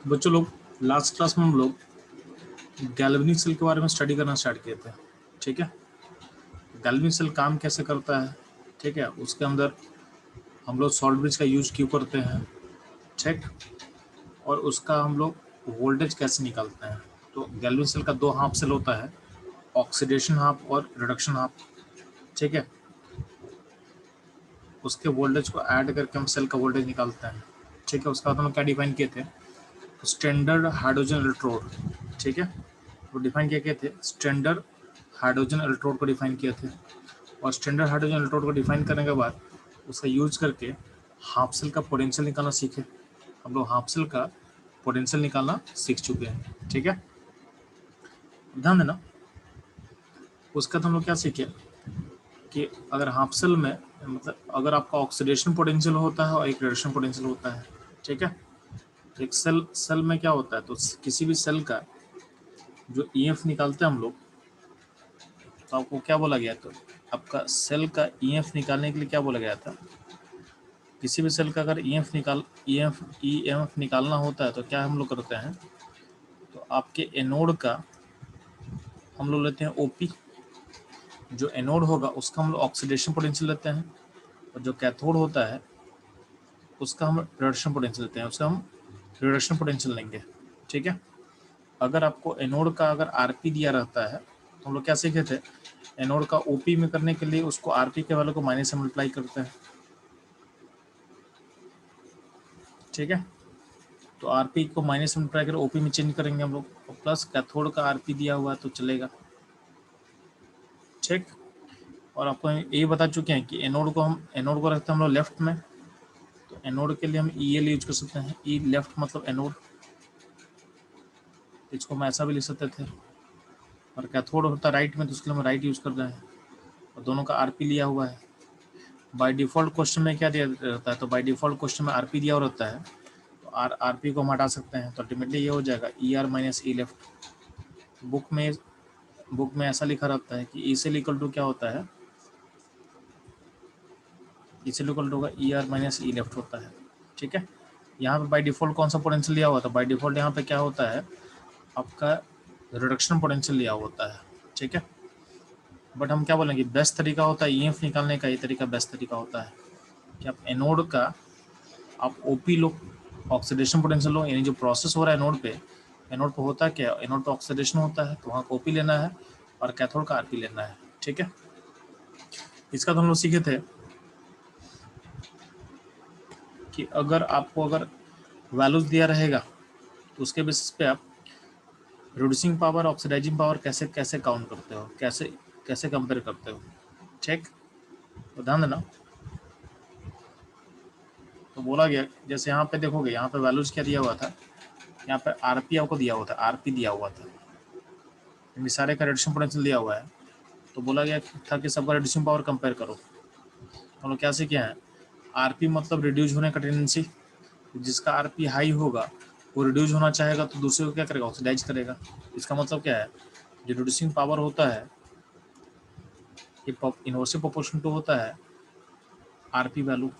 बच्चों लोग last class में हम लोग गैल्वेनिक सेल के बारे में स्टडी करना स्टार्ट किए थे। ठीक है, गैल्वेनिक सेल काम कैसे करता है, ठीक है, उसके अंदर हम लोग सॉल्ट ब्रिज का यूज क्यों करते हैं, ठीक, और उसका हम लोग वोल्टेज कैसे निकालते हैं। तो गैल्वेनिक सेल का दो हाफ सेल होता है, ऑक्सीडेशन हाफ और रिडक्शन हाफ। ठीक है, उसके वोल्टेज को ऐड करके हम सेल का वोल्टेज निकालते हैं। ठीक है, उसका बाद हम क्या डिफाइन किए थे, स्टैंडर्ड हाइड्रोजन इलेक्ट्रोड। ठीक है, वो डिफाइन किए थे, स्टैंडर्ड हाइड्रोजन इलेक्ट्रोड को डिफाइन किए थे। और स्टैंडर्ड हाइड्रोजन इलेक्ट्रोड को डिफाइन करने के बाद उसका यूज करके हाफ सेल का पोटेंशियल निकालना सीखे। हम लोग हाफ सेल का पोटेंशियल निकालना सीख चुके हैं। ठीक है, ध्यान देना। उसका तो हम लोग क्या सीखे कि अगर हाफ सेल में मतलब अगर आपका ऑक्सीडेशन पोटेंशियल होता है और एक रिडक्शन पोटेंशियल होता है। ठीक है, एक सेल में क्या होता है, तो किसी भी सेल का जो ईएफ निकालते हैं हम लोग, तो आपको क्या बोला गया, तो आपका सेल का ईएफ निकालने के लिए क्या बोला गया था, किसी भी सेल का अगर ईएमएफ निकालना होता है तो क्या हम लोग करते हैं, तो आपके एनोड का हम लोग लेते हैं ओपी। जो एनोड होगा उसका हम लोग ऑक्सीडेशन पोटेंशियल लेते हैं, और जो कैथोड होता है उसका हम रिडक्शन पोटेंशियल लेते हैं, उसका हम रिडक्शन पोटेंशियल लेंगे। ठीक है, अगर आपको एनोड का अगर आरपी दिया रहता है तो हम लोग क्या सीखे थे, एनोड का ओपी में करने के लिए उसको आरपी के वैल्यू को माइनस से मल्टीप्लाई करते हैं। ठीक है, तो आरपी को माइनस से मल्टीप्लाई कर ओपी में चेंज करेंगे हम लोग, और प्लस कैथोड का आरपी दिया हुआ है तो चलेगा। ठीक, और आपको ये बता चुके हैं कि एनोड को रखते हैं हम लोग लेफ्ट में, तो एनोड के लिए हम ई एल यूज कर सकते हैं। ई लेफ्ट मतलब एनोड, इसको हम ऐसा भी लिख सकते थे। और कैथोड होता है राइट में, तो उसके लिए हम राइट यूज कर रहे हैं, और दोनों का आरपी लिया हुआ है। बाय डिफॉल्ट क्वेश्चन में क्या दिया रहता है, तो बाय डिफॉल्ट क्वेश्चन में आरपी दिया हुआ रहता है, तो आरपी को हम हटा सकते हैं, तो अल्टीमेटली ये हो जाएगा ई आर माइनस ई लेफ्ट। बुक में ऐसा लिखा रहता है कि ई से इक्वल टू क्या होता है, ई से इक्वल टू होगा ई आर माइनस ई लेफ्ट होता है। ठीक है, यहाँ पे बाय डिफॉल्ट कौन सा पोटेंशियल लिया हुआ था, बाय डिफॉल्ट यहाँ पे क्या होता है, आपका रिडक्शन पोटेंशियल लिया होता है। ठीक है, बट हम क्या बोलेंगे, बेस्ट तरीका होता है ईएफ निकालने का, ये तरीका बेस्ट तरीका होता है कि आप एनोड का आप ओपी लो, ऑक्सीडेशन पोटेंशियल लो, यानी जो प्रोसेस हो रहा है एनोड पे होता है क्या, एनोड पे ऑक्सीडेशन होता है, तो वहाँ को ओपी लेना है और कैथोड का आरपी लेना है। ठीक है, इसका तो हम लोग सीखे थे कि अगर वैल्यूज दिया रहेगा तो उसके बेसिस पे आप रिड्यूसिंग पावर ऑक्सीडाइजिंग पावर कैसे कैसे काउंट करते हो, कैसे कैसे कंपेयर करते हो। ठीक, तो ध्यान देना। तो बोला गया, जैसे यहाँ पे देखोगे, यहाँ पे वैल्यूज क्या दिया हुआ था, यहाँ पे आरपी आपको दिया हुआ था, आरपी दिया हुआ था, इन सारे का रिड्यूसिंग पोटेंशियल दिया हुआ है। तो बोला गया था कि सबका रिड्यूसिंग पावर कंपेयर करो। हम लोग क्या सीखे हैं, आरपी मतलब रिड्यूस होने का टेंडेंसी, जिसका आरपी हाई होगा वो रिड्यूस होना चाहेगा तो दूसरे को क्या करेगा, ऑक्सीडाइज करेगा। इसका मतलब क्या है, जो रिड्यूसिंग पावर होता है ये इनवर्सली प्रोपोर्शनल टू होता है आरपी वैल्यू।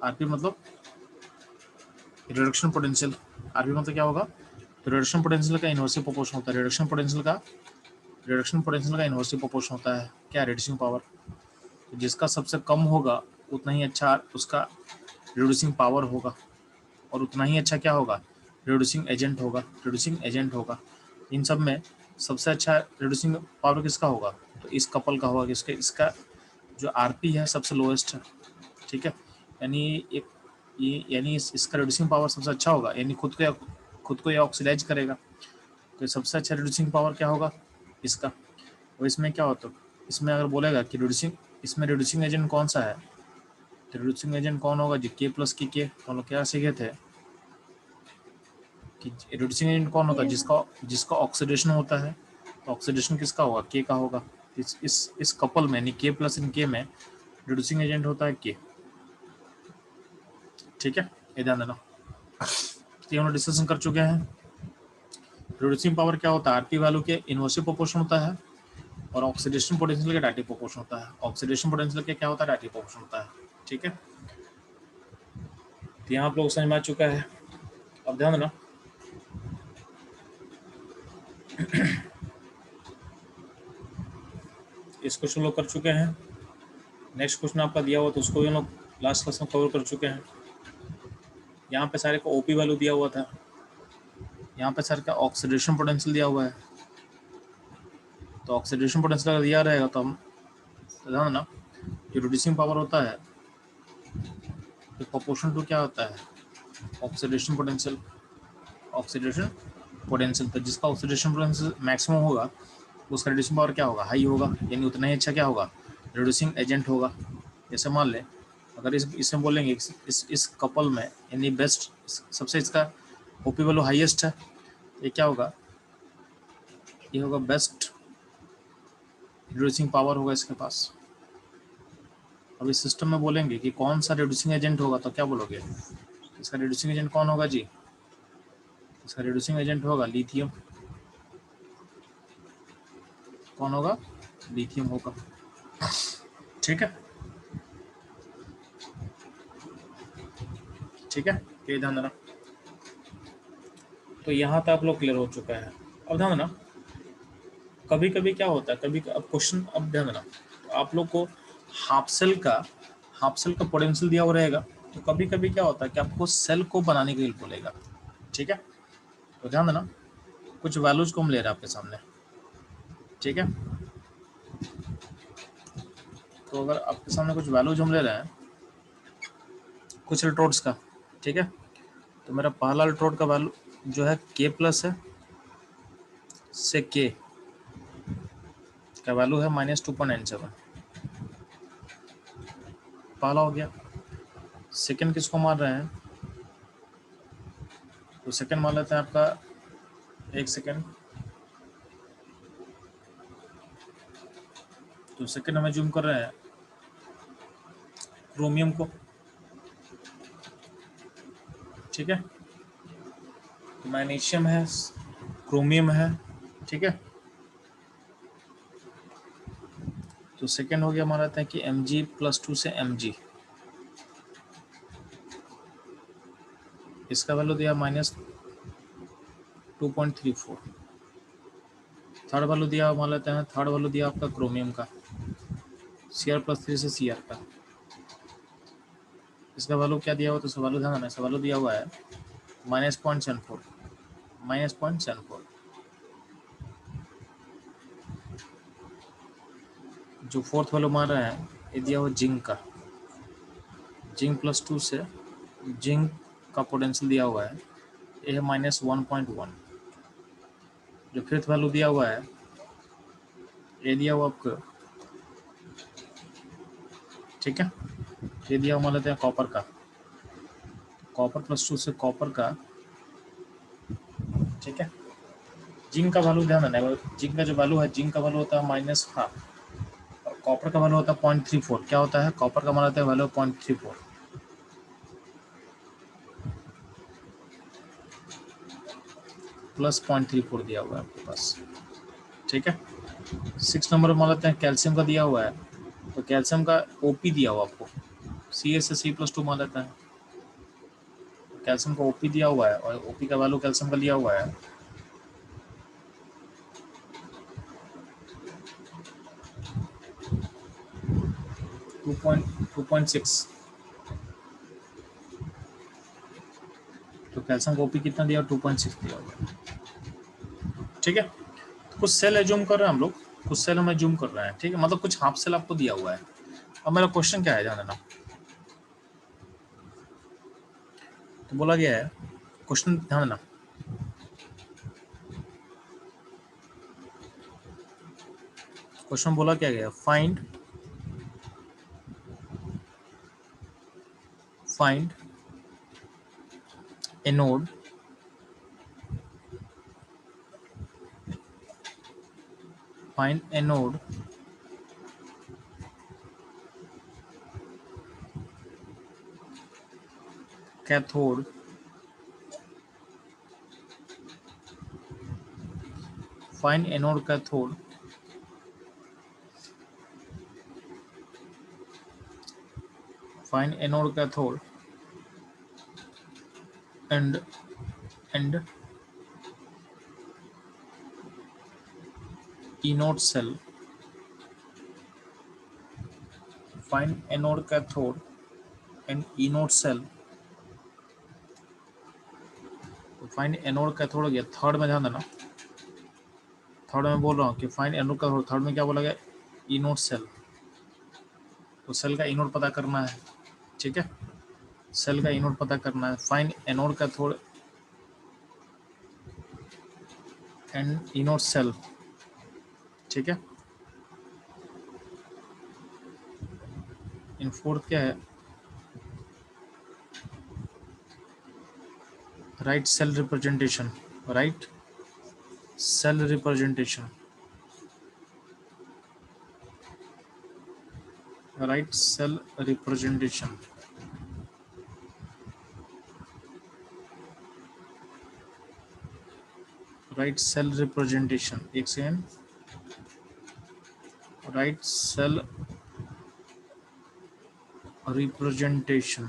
आरपी मतलब रिडक्शन पोटेंशियल, आरपी मतलब क्या होगा, रिडक्शन पोटेंशियल का इनवर्सली प्रोपोर्शन होता है, रिडक्शन पोटेंशियल का इनवर्सली प्रोपोर्शन होता है क्या, रिड्यूसिंग पावर। तो जिसका सबसे कम होगा उतना ही अच्छा उसका रिड्यूसिंग पावर होगा, और उतना ही अच्छा क्या होगा, रिड्यूसिंग एजेंट होगा। इन सब में सबसे अच्छा रिड्यूसिंग पावर किसका होगा, तो इस कपल का होगा, इसका जो आरपी है सबसे लोएस्ट है। ठीक है, यानी एक यानी इसका रिड्यूसिंग पावर सबसे अच्छा होगा, यानी खुद को ये ऑक्सीडाइज करेगा, तो सबसे अच्छा रिड्यूसिंग पावर क्या होगा इसका। और इसमें क्या होता है, इसमें अगर बोलेगा कि इसमें रिड्यूसिंग एजेंट कौन सा है, तो रिड्यूसिंग एजेंट कौन होगा, जो के प्लस की के, तो हम लोग क्या सीखे थे कि रिड्यूसिंग एजेंट कौन होता है, जिसका ऑक्सीडेशन होता है, तो ऑक्सीडेशन किसका होगा, के का होगा। इस कपल में यानी के प्लस इन के में रिड्यूसिंग एजेंट होता है के। ठीक है, ये ध्यान देना। तो हम लोग डिस्कशन कर चुके हैं रिड्यूसिंग पावर क्या होता है, आरपी वैल्यू के इनवर्सली प्रोपोर्शन होता है, और ऑक्सीडेशन पोटेंशियल के डायरेक्टली प्रोपोर्शन होता है। ऑक्सीडेशन पोटेंशियल के क्या होता है, डायरेक्टली प्रोपोर्शन होता है। ठीक है, तो यहाँ आप लोग समझ में आ चुका है। अब ध्यान देना, इस क्वेश्चन लोग कर चुके हैं। नेक्स्ट क्वेश्चन आपका दिया हुआ तो उसको भी हम लोग लास्ट क्लास में कवर कर चुके हैं। यहाँ पे सारे का ओपी वैल्यू दिया हुआ था, यहाँ पे सर का ऑक्सीडेशन पोटेंशियल दिया हुआ है। तो ऑक्सीडेशन पोटेंशियल अगर दिया रहेगा तो हम ध्यान देना, जो रिड्यूसिंग पावर होता है तो प्रोपोर्शन टू क्या होता है, ऑक्सीडेशन पोटेंशियल। ऑक्सीडेशन पोटेंशियल तो जिसका ऑक्सीडेशन पोटेंशियल मैक्सिमम होगा उसका रिड्यूसिंग पावर क्या होगा, हाई होगा, यानी उतना ही अच्छा क्या होगा, रिड्यूसिंग एजेंट होगा। जैसे मान लें अगर इसमें बोलेंगे इस कपल में यानी बेस्ट सबसे इसका ओपी वैल्यू हाईएस्ट है, ये क्या होगा, ये होगा बेस्ट रिड्यूसिंग पावर होगा इसके पास। अब इस सिस्टम में बोलेंगे कि कौन सा रिड्यूसिंग एजेंट होगा तो क्या बोलोगे, इसका रिड्यूसिंग एजेंट कौन होगा जी, इसका रिड्यूसिंग एजेंट होगा लिथियम। कौन होगा, लिथियम होगा। ठीक है, ठीक है, ये ध्यान देना। तो यहाँ तक आप लोग क्लियर हो चुका है। अब ध्यान देना, कभी कभी क्या होता है, कभी अब क्वेश्चन, अब ध्यान देना, तो आप लोग को हाफ सेल का पोटेंशियल दिया हुआ रहेगा। तो कभी कभी क्या होता है कि आपको सेल को बनाने के लिए बोलेगा। ठीक है, तो ध्यान देना, कुछ वैल्यूज को हम ले रहे हैं आपके सामने। ठीक है, तो अगर आपके सामने कुछ वैल्यूज हम ले रहे हैं कुछ इलेक्ट्रोड्स का, ठीक है, तो मेरा पहला इलेक्ट्रोड का वैल्यू जो है के प्लस है, से के का वैल्यू है -2.97, पहला हो गया। सेकंड किसको मान रहे हैं, तो सेकंड मान लेते हैं आपका, एक सेकंड, तो सेकंड हमें जूम कर रहे हैं क्रोमियम को। ठीक है, तो मैग्नीशियम है, क्रोमियम है। ठीक है, तो सेकंड हो गया मान लेते हैं कि Mg+2 से Mg, इसका वैल्यू दिया -2.34। थर्ड वैल्यू दिया मान लेते हैं, थर्ड वैल्यू दिया आपका क्रोमियम का Cr+3 से Cr का, इसका वैल्यू क्या दिया हुआ, तो इसका वैल्यू ध्यान देना, इसका वैल्यू दिया हुआ है -0.74, -0.74। जो फोर्थ वैल्यू मान रहे हैं ये दिया हुआ जिंक का, जिंक+2 से जिंक का पोटेंशियल दिया हुआ है, ये है -1.1। जो फिफ्थ वैल्यू दिया हुआ है ये दिया हुआ आपको, ठीक है, ये दिया हुआ मान लेते हैं कॉपर का, कॉपर+2 से कॉपर का। ठीक है, जिंक का वैल्यू ध्यान देना है, जिंक का जो वैल्यू है, जिंक का वैल्यू होता है -1/2 और कॉपर का वैल्यू होता है 0.34। क्या होता है, कॉपर का मान लेते हैं वैल्यू 0.34 प्लस 0.34 दिया हुआ है आपके पास। ठीक है, 6 नंबर मान लेते हैं कैल्शियम का दिया हुआ है, तो कैल्शियम का ओपी दिया हुआ आपको, Ca से C+2 मान लेते हैं, कैल्शियम का ओपी दिया हुआ है और ओपी का वैल्यू कैल्शियम का लिया हुआ है 2.6। तो कैल्शियम का ओपी कितना दिया, 2.6 दिया हुआ है। ठीक है, कुछ सेल एज्यूम कर रहे हैं हम लोग, कुछ सेल हमें जूम कर रहे हैं। ठीक है, मतलब कुछ हाफ सेल आपको दिया हुआ है। अब मेरा क्वेश्चन क्या है ध्यान देना, तो बोला गया है क्वेश्चन, ध्यान देना, क्वेश्चन बोला क्या गया, find anode cathode find anode cathode and and anode cell, find anode cathode and anode cell. तो फाइंड एनोड कैथोड हो गया, थर्ड में ध्यान देना, थर्ड में बोल रहा हूँ कि फाइंड एनोड कैथोड, थर्ड में क्या बोला गया, एनोड सेल। तो सेल का एनोड पता करना है, ठीक है, सेल का एनोड पता करना है, find anode cathode and anode cell, ठीक है। इन फोर्थ क्या है, write cell representation, write cell representation, write cell representation. Write cell representation, एक सेकेंड, राइट सेल रिप्रेजेंटेशन।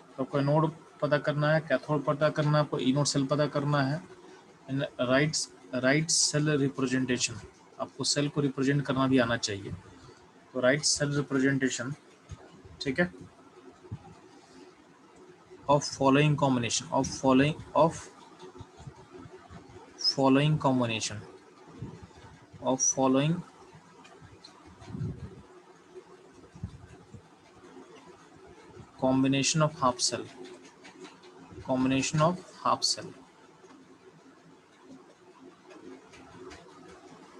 तो आपको एनोड पता करना है, कैथोड पता करना है, आपको एनोड सेल पता करना है, एंड राइट सेल रिप्रेजेंटेशन, आपको सेल को रिप्रेजेंट करना भी आना चाहिए। तो राइट सेल रिप्रेजेंटेशन, ठीक है, of following combination, following combination, of following combination of half cell, combination of half cell।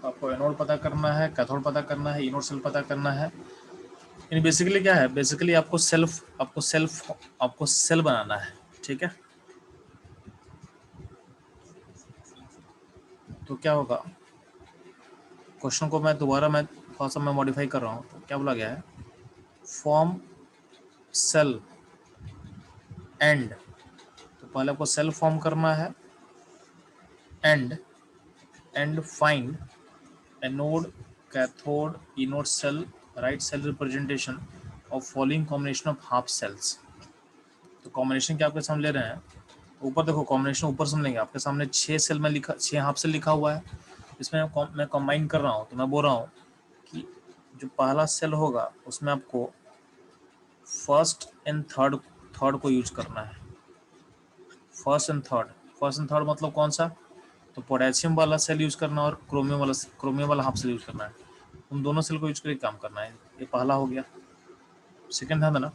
आपको एनोड पता करना है, कैथोड पता करना है, एनोड सेल पता करना है। यानी बेसिकली क्या है, बेसिकली आपको सेल बनाना है, ठीक है। तो क्या होगा, क्वेश्चन को मैं थोड़ा सा मॉडिफाई कर रहा हूँ। तो क्या बोला गया है, फॉर्म सेल एंड, तो पहले आपको सेल फॉर्म करना है, and find anode cathode anode cell write cell representation of following combination of half cells. तो कॉम्बिनेशन क्या आपके सामने ले रहे हैं, ऊपर देखो, कॉम्बिनेशन ऊपर समझेंगे, आपके सामने 6 सेल में लिखा, 6 हाफ सेल लिखा हुआ है, इसमें मैं कंबाइन कर रहा हूँ। तो मैं बोल रहा हूँ कि जो पहला सेल होगा उसमें आपको फर्स्ट एंड थर्ड को यूज करना है, फर्स्ट एंड थर्ड मतलब कौन सा, तो पोटेशियम वाला सेल यूज करना और क्रोमियम वाला हाफ सेल यूज करना है, उन दोनों सेल को यूज करके काम करना है। ये पहला हो गया। सेकंड ध्यान देना,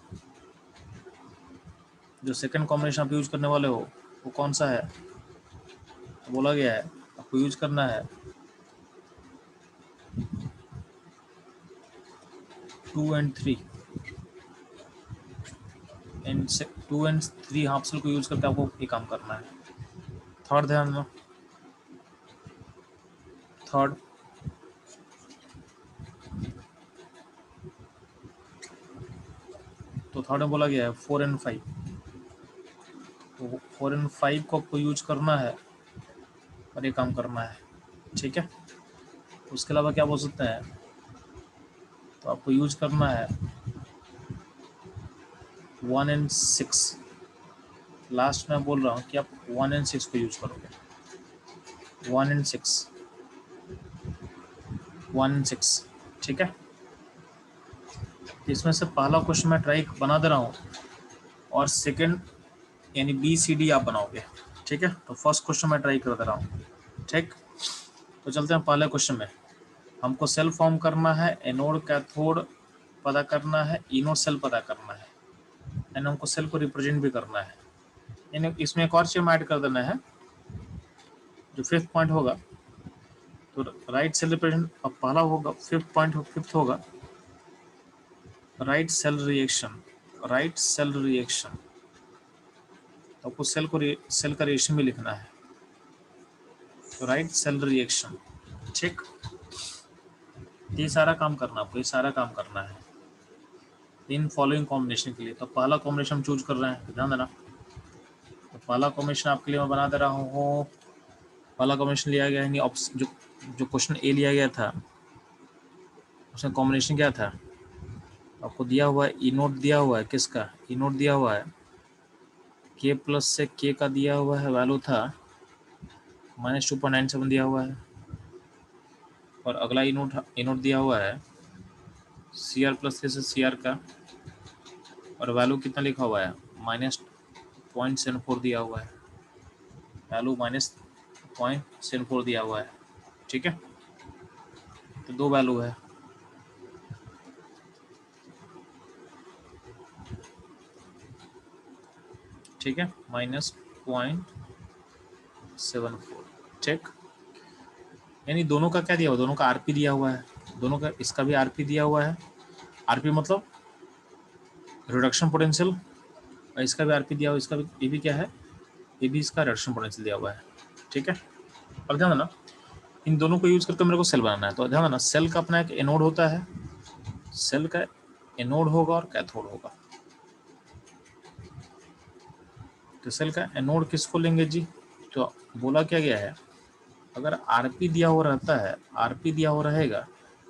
जो सेकंड कॉम्बिनेशन आप यूज करने वाले हो वो कौन सा है, तो बोला गया है आपको यूज करना है 2 and 3 and 2 and 3 half cell को यूज करके आपको ये काम करना है। थर्ड ध्यान में, थर्ड तो थर्ड में बोला गया है 4 and 5, तो 4 and 5 को आपको यूज करना है और ये काम करना है, ठीक है। उसके अलावा क्या बोल सकते हैं, तो आपको यूज करना है 1 and 6, लास्ट में बोल रहा हूँ कि आप 1 and 6 को यूज करोगे, 1 and 6, 1 and 6, ठीक है। इसमें से पहला क्वेश्चन मैं ट्राई बना दे रहा हूँ और सेकंड यानी BCD आप बनाओगे, ठीक है। तो फर्स्ट क्वेश्चन मैं ट्राई कर दे रहा हूँ, ठीक। तो चलते हैं पहले क्वेश्चन में। हमको सेल फॉर्म करना है, एनोड कैथोड पता करना है, एनोड सेल पता करना है, एंड हमको सेल को रिप्रेजेंट भी करना है। यानी इसमें एक और चीज ऐड कर देना है, जो फिफ्थ पॉइंट होगा, तो राइट सेल रिप्रेजेंट अब पहला होगा, फिफ्थ होगा write cell reaction, write cell reaction. तो आपको सेल का रिएक्शन भी लिखना है, तो राइट सेल रिएक्शन, ठीक। ये सारा काम करना, आपको ये सारा काम करना है इन फॉलोइंग कॉम्बिनेशन के लिए। तो पहला कॉम्बिनेशन हम चूज कर रहे हैं, ध्यान देना। तो पहला कॉम्बिनेशन आपके लिए मैं बना दे रहा हूँ। पहला कॉम्बिनेशन लिया गया है, जो क्वेश्चन ए लिया गया था उसमें कॉम्बिनेशन क्या था, आपको दिया हुआ है, ई नोट दिया हुआ है, किसका ई नोट दिया हुआ है के प्लस से के का दिया हुआ है वैल्यू था -2.97 दिया हुआ है, और अगला इनोट दिया हुआ है सी आर प्लस के से सी आर का, और वैल्यू कितना लिखा हुआ है -0.74 दिया हुआ है, वैल्यू -0.74 दिया हुआ है। ठीक है, तो दो वैल्यू है। ठीक है, -0.74। चेक, यानी दोनों का क्या दिया हुआ, दोनों का आरपी दिया हुआ है, दोनों का, इसका भी आरपी दिया हुआ है, आरपी मतलब रिडक्शन पोटेंशियल, और इसका भी आरपी दिया हुआ, इसका भी, ये भी क्या है, ये भी इसका रिडक्शन पोटेंशियल दिया हुआ है। ठीक है, और ध्यान देना इन दोनों को यूज करके मेरे को सेल बनाना है, तो ध्यान देना सेल का अपना एक एनोड होता है, सेल का एनोड होगा और कैथोड होगा। तो सेल का एनोड किसको लेंगे जी, तो बोला क्या गया है, अगर आरपी दिया हुआ रहता है, आरपी दिया हुआ रहेगा,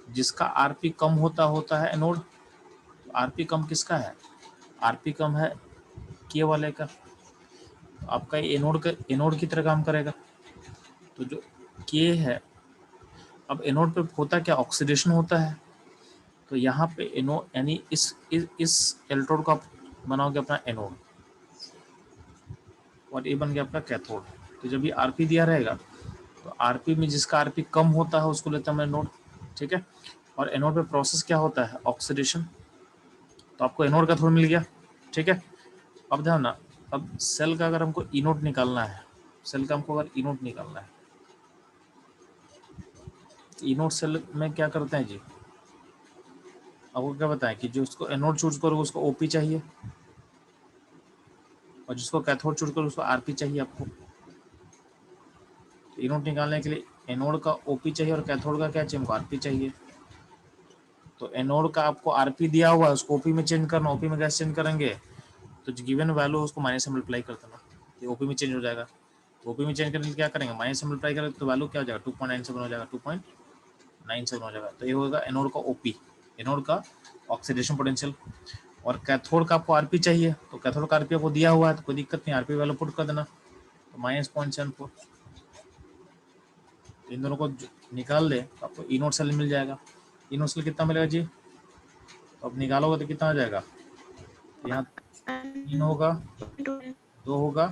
जिसका आरपी कम होता है एनोड, तो आरपी कम किसका है, आरपी कम है के वाले का, तो आपका एनोड की तरह काम करेगा। तो जो के है, अब एनोड पे होता क्या, ऑक्सीडेशन होता है, तो यहाँ पे एनोड यानी इस इलेक्ट्रोड को आप बनाओगे अपना एनोड, और ये बन गया आपका कैथोड। तो जब ये आरपी दिया रहेगा, तो आरपी में जिसका आरपी कम होता है उसको लेते हैं हम एनोड। ठीक है, और एनोड पे प्रोसेस क्या होता है, ऑक्सीडेशन, तो आपको एनोड कैथोड मिल गया। ठीक है, अब ध्यान ना, अब सेल का अगर हमको इनोड निकालना है, सेल का हमको अगर इनोड निकालना है, इनोड सेल में क्या करते हैं जी, आपको क्या बताएं कि जो उसको एनोड चूज करो उसको ओपी चाहिए, और जिसको कैथोड चूज करो उसको आरपी चाहिए आपको। तो इनोड निकालने के लिए एनोड का ओपी चाहिए और कैथोड का क्या चाहिए, हमको आरपी चाहिए। तो एनोड का आपको आरपी दिया हुआ है, उसको ओपी में चेंज करना, ओपी में कैसे चेंज करेंगे, तो जो गिवन वैल्यू उसको माइनस से मल्टीप्लाई कर देना, ये ओपी में चेंज हो जाएगा। ओपी में चेंज करने के लिए क्या करेंगे, माइनस से मल्टीप्लाई करेंगे तो वैल्यू क्या हो जाएगा, 2.97 हो जाएगा, 2.97 हो जाएगा। तो ये होगा एनोड का ओपी, एनोड का ऑक्सीडेशन पोटेंशियल। और कैथोड का आपको आरपी चाहिए, तो कैथोड का आरपी आपको दिया हुआ है, तो कोई दिक्कत नहीं, आरपी वैल्यू पुट कर देना, तो -0.74। इन दोनों को निकाल दे तो आपको इनोड सेल मिल जाएगा। इनोड सेल कितना मिलेगा जी, तो अब निकालोगे तो कितना हो जाएगा, यहाँ 3 होगा, 2 होगा,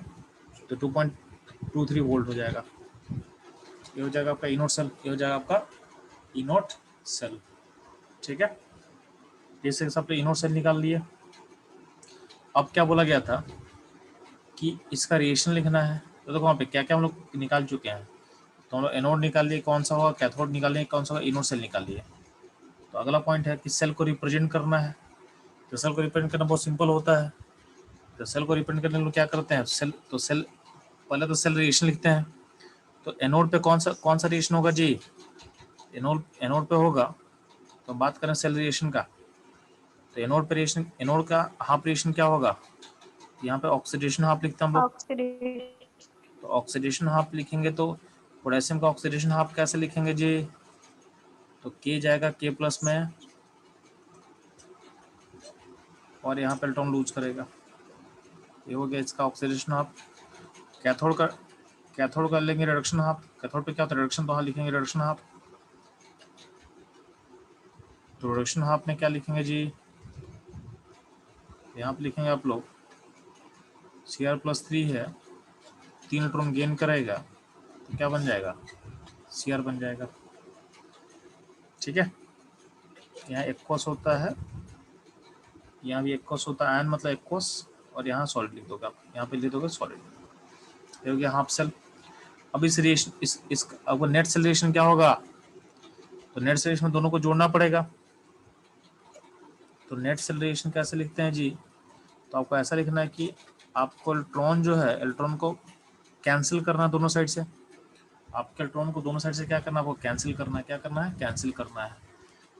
तो 2.23 वोल्ट हो जाएगा। ये हो जाएगा आपका इनोड सेल, ये हो जाएगा आपका इनोड सेल। ठीक है, जैसे सब इनोड सेल निकाल लिए। अब क्या बोला गया था कि इसका रिएक्शन लिखना है, तो देखो वहाँ पे क्या क्या हम लोग निकाल चुके हैं। तो हम लोग एनोड निकाल लिए, कौन सा होगा, कैथोड निकाल लिए, कौन सा होगा, इनोड सेल निकाल लिए। तो अगला पॉइंट है कि सेल को रिप्रेजेंट करना है। तो सेल को रिप्रेजेंट करना बहुत सिंपल होता है। तो सेल को रिप्रेजेंट करने के लिए क्या करते हैं, सेल पहले तो सेल रिएक्शन लिखते हैं। तो एनोड पे कौन सा रिएक्शन होगा जी, एनोड पे होगा। तो बात करें सेल रिएक्शन का, तो एनोड पे रिएक्शन, एनोड का हाफ रिएक्शन क्या होगा, यहाँ पे ऑक्सीडेशन हाफ लिखते हैं हम लोग। तो ऑक्सीडेशन हाफ लिखेंगे तो पोटेशियम का ऑक्सीडेशन हाफ कैसे लिखेंगे जी, तो के जाएगा के प्लस में, और यहाँ पे इलेक्ट्रॉन लूज करेगा, ये हो गया इसका ऑक्सीडेशन हाफ। कैथोड का लेंगे रिडक्शन हाफ, कैथोड पे क्या होता है रिडक्शन, तो हाँ लिखेंगे रिडक्शन हाफ। तो रिडक्शन हाफ में क्या लिखेंगे जी, यहाँ पे लिखेंगे आप लोग Cr+3 है, 3 इलेक्ट्रॉन गेन करेगा, तो क्या बन जाएगा, Cr बन जाएगा। ठीक है, यहाँ एक्वस होता है, यहाँ भी एक्वस होता है, आयन मतलब एक्वस, और यहाँ सॉलिड लिख दोगे आप, यहाँ पे लिख दोगे सॉलिड, ये हो गया हाफ सेल। अब इस रिएक्शन इस अब नेट सेल रिएक्शन क्या होगा, तो नेट सेल रिएक्शन में दोनों को जोड़ना पड़ेगा। तो नेट सेल रिएक्शन कैसे लिखते हैं जी, तो आपको ऐसा लिखना है कि आपको इलेक्ट्रॉन जो है, इलेक्ट्रॉन को कैंसिल करना दोनों साइड से, आपके इलेक्ट्रॉन को दोनों साइड से क्या करना है, आपको कैंसिल करना है, क्या करना है, कैंसिल करना है।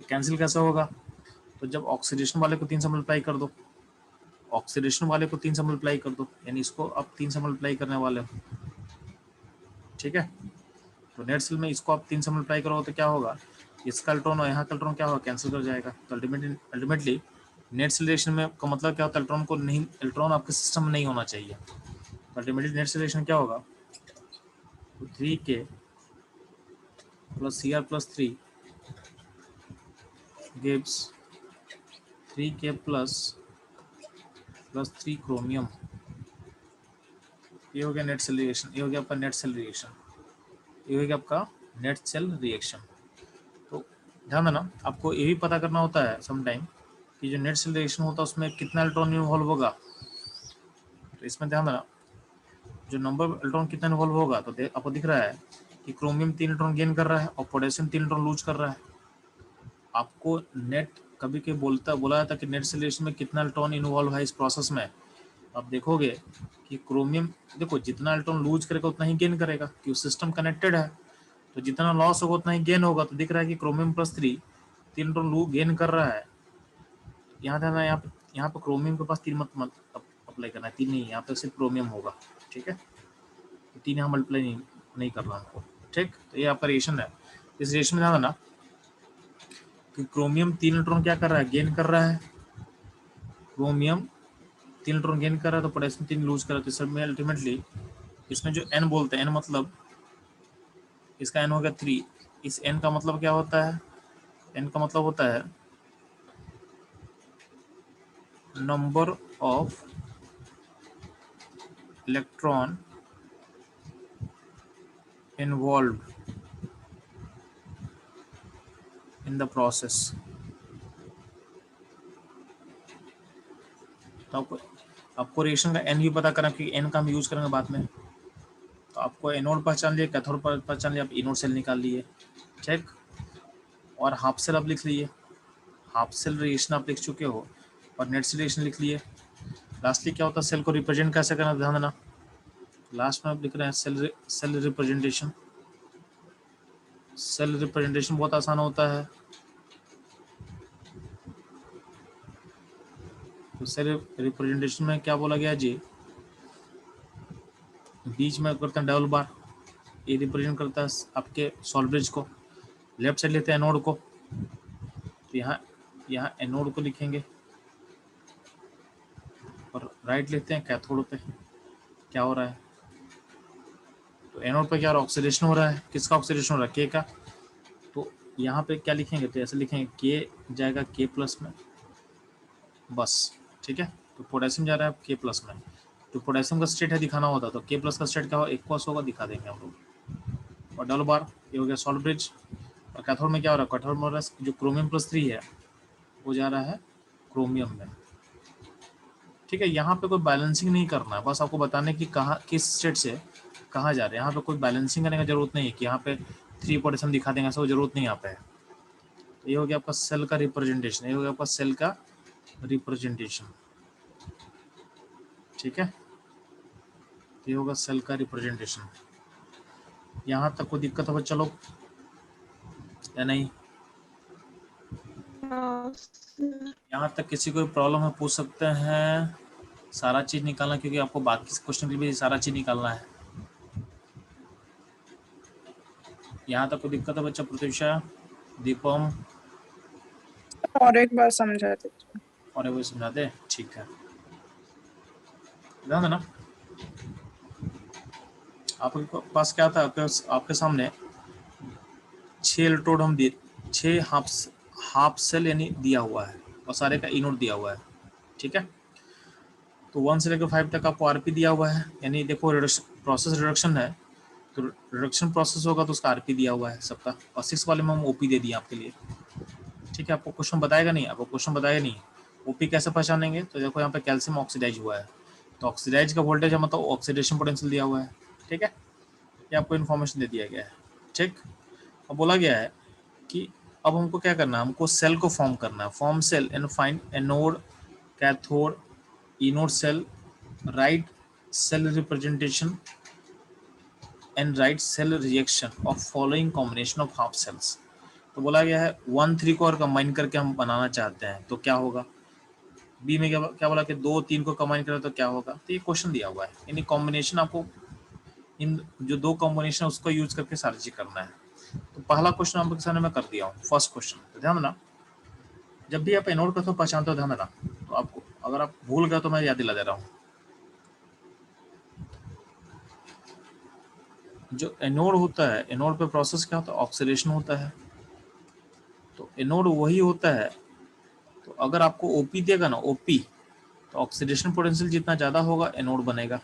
कैंसिल कैसे होगा, तो जब ऑक्सीडेशन वाले को 3 से मल्टीप्लाई कर दो, ऑक्सीडेशन वाले को 3 से मल्टीप्लाई कर दो, यानी इसको आप 3 से मल्टीप्लाई करने वाले हो। ठीक है, तो नेट सेल में इसको आप 3 से मल्टीप्लाई करोगे तो क्या होगा, इसका इलेक्ट्रॉन और यहाँ का इलेक्ट्रॉन क्या होगा, कैंसिल कर जाएगा। तो अल्टीमेटली नेट सेल रिएक्शन में का मतलब क्या होता है, इलेक्ट्रॉन को नहीं, इलेक्ट्रॉन आपके सिस्टम में नहीं होना चाहिए। अल्टीमेटली नेट सेल रिएक्शन क्या होगा, 3K plus Cr plus 3 gives 3K plus 3 chromium. ये हो गया नेट सेल रिएक्शन, ये हो गया आपका नेट सेल रिएक्शन, ये हो गया आपका नेट सेल रिएक्शन। तो ध्यान देना, आपको ये भी पता करना होता है समटाइम कि जो नेट सेल रिएक्शन होता है उसमें कितना इलेक्ट्रॉन इन्वॉल्व होगा। तो इसमें ध्यान देना, जो नंबर इलेक्ट्रॉन कितना इन्वॉल्व होगा, तो आपको दिख रहा है कि क्रोमियम 3 इलेक्ट्रॉन गेन कर रहा है और पोटेशियम 3 इलेक्ट्रॉन लूज कर रहा है। आपको नेट कभी कभी बोला जाता है कि नेट सेल रिएक्शन में कितना इलेक्ट्रॉन इन्वॉल्व है इस प्रोसेस में। आप देखोगे कि क्रोमियम, देखो जितना इलेक्ट्रॉन लूज करेगा उतना ही गेन करेगा, क्योंकि सिस्टम कनेक्टेड है, तो जितना लॉस होगा उतना ही गेन होगा। तो दिख रहा है कि क्रोमियम प्लस 3 3 इलेक्ट्रॉन गेन कर रहा है। यहाँ था ना, यहाँ पे क्रोमियम के पास 3 मत अप्लाई करना है, 3 नहीं, यहाँ पे सिर्फ क्रोमियम होगा, ठीक है। 3 यहाँ मल्टीप्लाई नहीं करना हमको, ठीक। तो ये आपका रिएक्शन है। इस रिएक्शन में ध्यान देना कि क्रोमियम 3 इलेक्ट्रॉन क्या कर रहा है, गेन कर रहा है। क्रोमियम 3 इलेक्ट्रॉन गेन कर रहा है तो पोटेशियम 3 लूज कर रहा है। तो सब में अल्टीमेटली इसमें जो n बोलते हैं, n मतलब इसका n हो गया 3। इस n का मतलब क्या होता है, n का मतलब होता है number of electron involve in the process. तो आपको रिएक्शन का n भी पता करना, क्योंकि n का हम यूज करेंगे बाद में। तो आपको एनोड पहचान लिया, कैथोड पहचान लिया, आप इनोड सेल निकाल लिए, ठीक। और हाफ सेल आप लिख लिए, हाफ सेल रिएक्शन आप लिख चुके हो, और नेट सेल रिएक्शन लिख लिए। लास्टली क्या होता है, सेल को रिप्रेजेंट कैसे करना, ध्यान देना। लास्ट में आप लिख रहे हैं सेल रिप्रेजेंटेशन। सेल रिप्रेजेंटेशन बहुत आसान होता है। तो सेल रिप्रेजेंटेशन में क्या बोला गया जी, बीच में करते हैं डबल बार, ये रिप्रेजेंट करता है आपके सॉल्ट ब्रिज को। लेफ्ट साइड लेते हैं एनोड को, तो यहाँ एनोड को लिखेंगे, और राइट लेते हैं कैथोड पे। क्या हो रहा है, तो एनोड पे क्या हो रहा है, ऑक्सीडेशन हो रहा है। किसका ऑक्सीडेशन हो रहा है, के का। तो यहाँ पे क्या लिखेंगे, तो ऐसे लिखेंगे के जाएगा के प्लस में, बस, ठीक है। तो पोटेशियम जा रहा है के प्लस में, तो पोटेशियम का स्टेट है दिखाना होता, तो के प्लस का स्टेट क्या होगा, एक्वस होगा, दिखा देंगे हम लोग। और डबल बार, ये हो गया सॉल्ट ब्रिज। और कैथोड में क्या हो रहा है, कैथोड में हो रहा है जो क्रोमियम प्लस 3 है वो जा रहा है क्रोमियम में, ठीक है। यहाँ पे कोई बैलेंसिंग नहीं करना है, बस आपको बताने की कहाँ किस स्टेट से कहाँ जा रहे हैं। यहाँ पे कोई बैलेंसिंग करने की जरूरत नहीं है कि यहाँ पे 3 पोटेशियम दिखा देंगे, ऐसा जरूरत नहीं यहाँ पे। ये हो गया आपका सेल का रिप्रेजेंटेशन, ये हो गया आपका सेल का रिप्रेजेंटेशन, ठीक है। ये होगा सेल का रिप्रेजेंटेशन। यहाँ तक कोई दिक्कत हो बच्चा लोग या नहीं? यहाँ तक किसी को प्रॉब्लम है पूछ सकते हैं। सारा चीज निकालना, क्योंकि आपको बाकी क्वेश्चन के लिए भी सारा चीज निकालना है। यहाँ तक कोई दिक्कत है बच्चा? प्रतीक्षा, दीपम, और एक बार समझा दीजिए। और वो समझा दे, ठीक है। ध्यान देना, आपके पास क्या था, आपके सामने 6 इलेक्ट्रोड हम दिए, 6 हाफ सेल यानी दिया हुआ है, और सारे का इनोड दिया हुआ है, ठीक है। तो 1 से लेकर 5 तक आपको आरपी दिया हुआ है, यानी देखो प्रोसेस रिडक्शन है, तो रिडक्शन प्रोसेस होगा तो उसका आरपी दिया हुआ है सबका। और 6 वाले में हम ओपी दे दिए आपके लिए, ठीक है। आपको क्वेश्चन बताएगा नहीं, आपको क्वेश्चन बताएगा नहीं ओपी कैसे पहचानेंगे। तो देखो यहाँ पे कैल्शियम ऑक्सीडाइज हुआ है, तो ऑक्सीडाइज का वोल्टेज है, मतलब ऑक्सीडेशन पोटेंशियल दिया हुआ है, ठीक है। ये आपको इन्फॉर्मेशन दे दिया गया है, ठीक। अब बोला गया है कि अब हमको क्या करना है, हमको सेल को फॉर्म करना है। Form cell and find anode, cathode, E naught cell, write cell representation and write cell reaction of following combination of half cells. तो बोला गया है 1 3 को और कंबाइन करके हम बनाना चाहते हैं, तो क्या होगा। बी में क्या बोला कि 2 3 को कंबाइन करें तो क्या होगा। तो ये क्वेश्चन दिया हुआ है, यानी कॉम्बिनेशन आपको इन जो 2 कॉम्बिनेशन है उसको यूज करके सारी चीज करना है। तो पहला क्वेश्चन आपके सामने मैं कर दिया हूँ, फर्स्ट क्वेश्चन। तो ध्यान देना, जब भी आप एनोड का तो पहचानते हो, ध्यान देना। तो आपको अगर आप भूल गए तो मैं याद दिला दे रहा हूँ। जो एनोड होता है, एनोड पे प्रोसेस क्या होता है, ऑक्सीडेशन होता है। तो एनोड वही होता है, तो अगर आपको ओपी देगा ना, ओपी, तो ऑक्सीडेशन पोटेंशियल जितना ज़्यादा होगा एनोड बनेगा।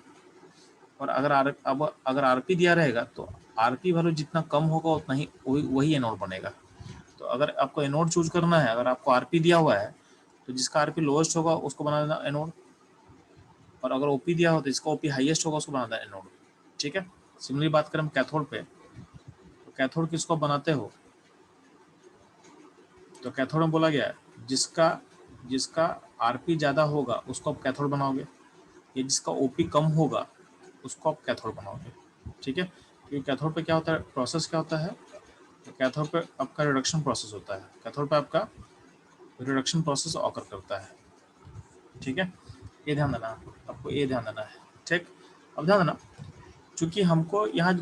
और अगर आरपी दिया रहेगा तो आरपी वैल्यू जितना कम होगा उतना ही वही एनोड बनेगा। तो अगर आपको एनोड चूज करना है, अगर आपको आरपी दिया हुआ है तो जिसका आरपी लोएस्ट होगा उसको बना देना एनोड, और अगर ओपी दिया हो तो जिसका ओपी हाईएस्ट होगा उसको बना देना एनोड। ठीक है। सिमिलरली बात करें हम कैथोड पे, तो कैथोड किसको बनाते हो, तो कैथोड में बोला गया है जिसका जिसका आरपी ज़्यादा होगा उसको आप कैथोड बनाओगे, या जिसका ओपी कम होगा उसको आप कैथोड बनाओगे। ठीक है। क्योंकि कैथोड पे क्या होता है, प्रोसेस क्या होता है, तो कैथोड पे आपका रिडक्शन प्रोसेस होता है, कैथोड पे आपका रिडक्शन प्रोसेस ऑकर करता है। ठीक है, ये ध्यान देना आपको ये ध्यान देना है। ठीक, अब ध्यान देना, चूंकि हमको यहाँ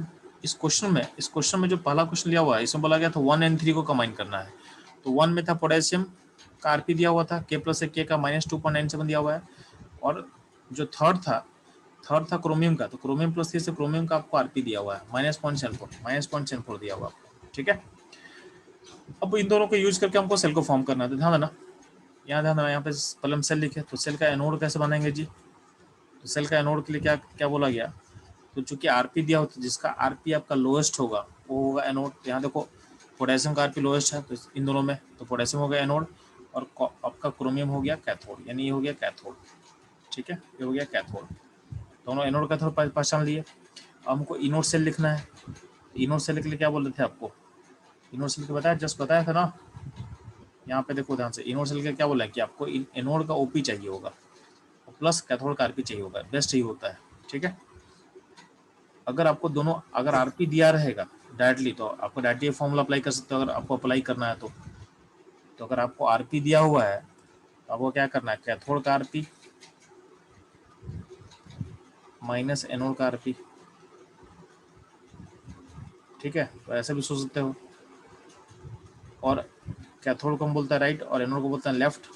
इस क्वेश्चन में जो पहला क्वेश्चन लिया हुआ है इसमें बोला गया था 1 and 3 को कंबाइन करना है। तो 1 में था पोटेशियम का आरपी दिया हुआ था K+1 का -2.97 दिया हुआ है, और जो थर्ड था क्रोमियम का, तो क्रोमियम +3 से क्रोमियम का आपको आरपी दिया हुआ है -0.74 दिया हुआ आपको। ठीक है, अब इन दोनों को यूज करके हमको सेल को फॉर्म करना है। तो ध्यान देना, यहाँ पे पहले हम सेल लिखे, तो सेल का एनोड कैसे बनाएंगे जी, तो सेल का एनोड के लिए क्या क्या बोला गया, तो चूंकि आरपी दिया होता है, जिसका आरपी आपका लोएस्ट होगा वो होगा एनोड। यहाँ देखो पोटेशियम का आरपी लोएस्ट है तो इन दोनों में, तो पोटेशियम हो गया एनोड, और आपका क्रोमियम हो गया कैथोड, यानी ये हो गया कैथोड। ठीक है, ये हो गया कैथोड, दोनों एनोड कैथोड पहचान लिए। अब हमको इनोड सेल लिखना है। इनोड सेल के लिए क्या बोल रहे थे आपको, इनोड सेल के बताया, जस्ट बताया था ना। यहाँ पे देखो ध्यान से, इनोड सेल के क्या बोला है कि आपको एनोड का ओपी चाहिए होगा प्लस कैथोड का आरपी चाहिए होगा, बेस्ट यही होता है। ठीक है, अगर आपको दोनों, अगर आरपी दिया रहेगा डायरेक्टली तो आपको डायरेक्टली ये फॉर्मूला अप्लाई कर सकते हो, अगर आपको अप्लाई करना है तो अगर आपको आरपी दिया हुआ है तो आपको क्या करना है, कैथोड का आरपी माइनस एनोड का आरपी। ठीक है, तो ऐसे भी सोच सकते हो, और कैथोड को हम बोलते हैं राइट और एनोड को बोलते हैं लेफ्ट,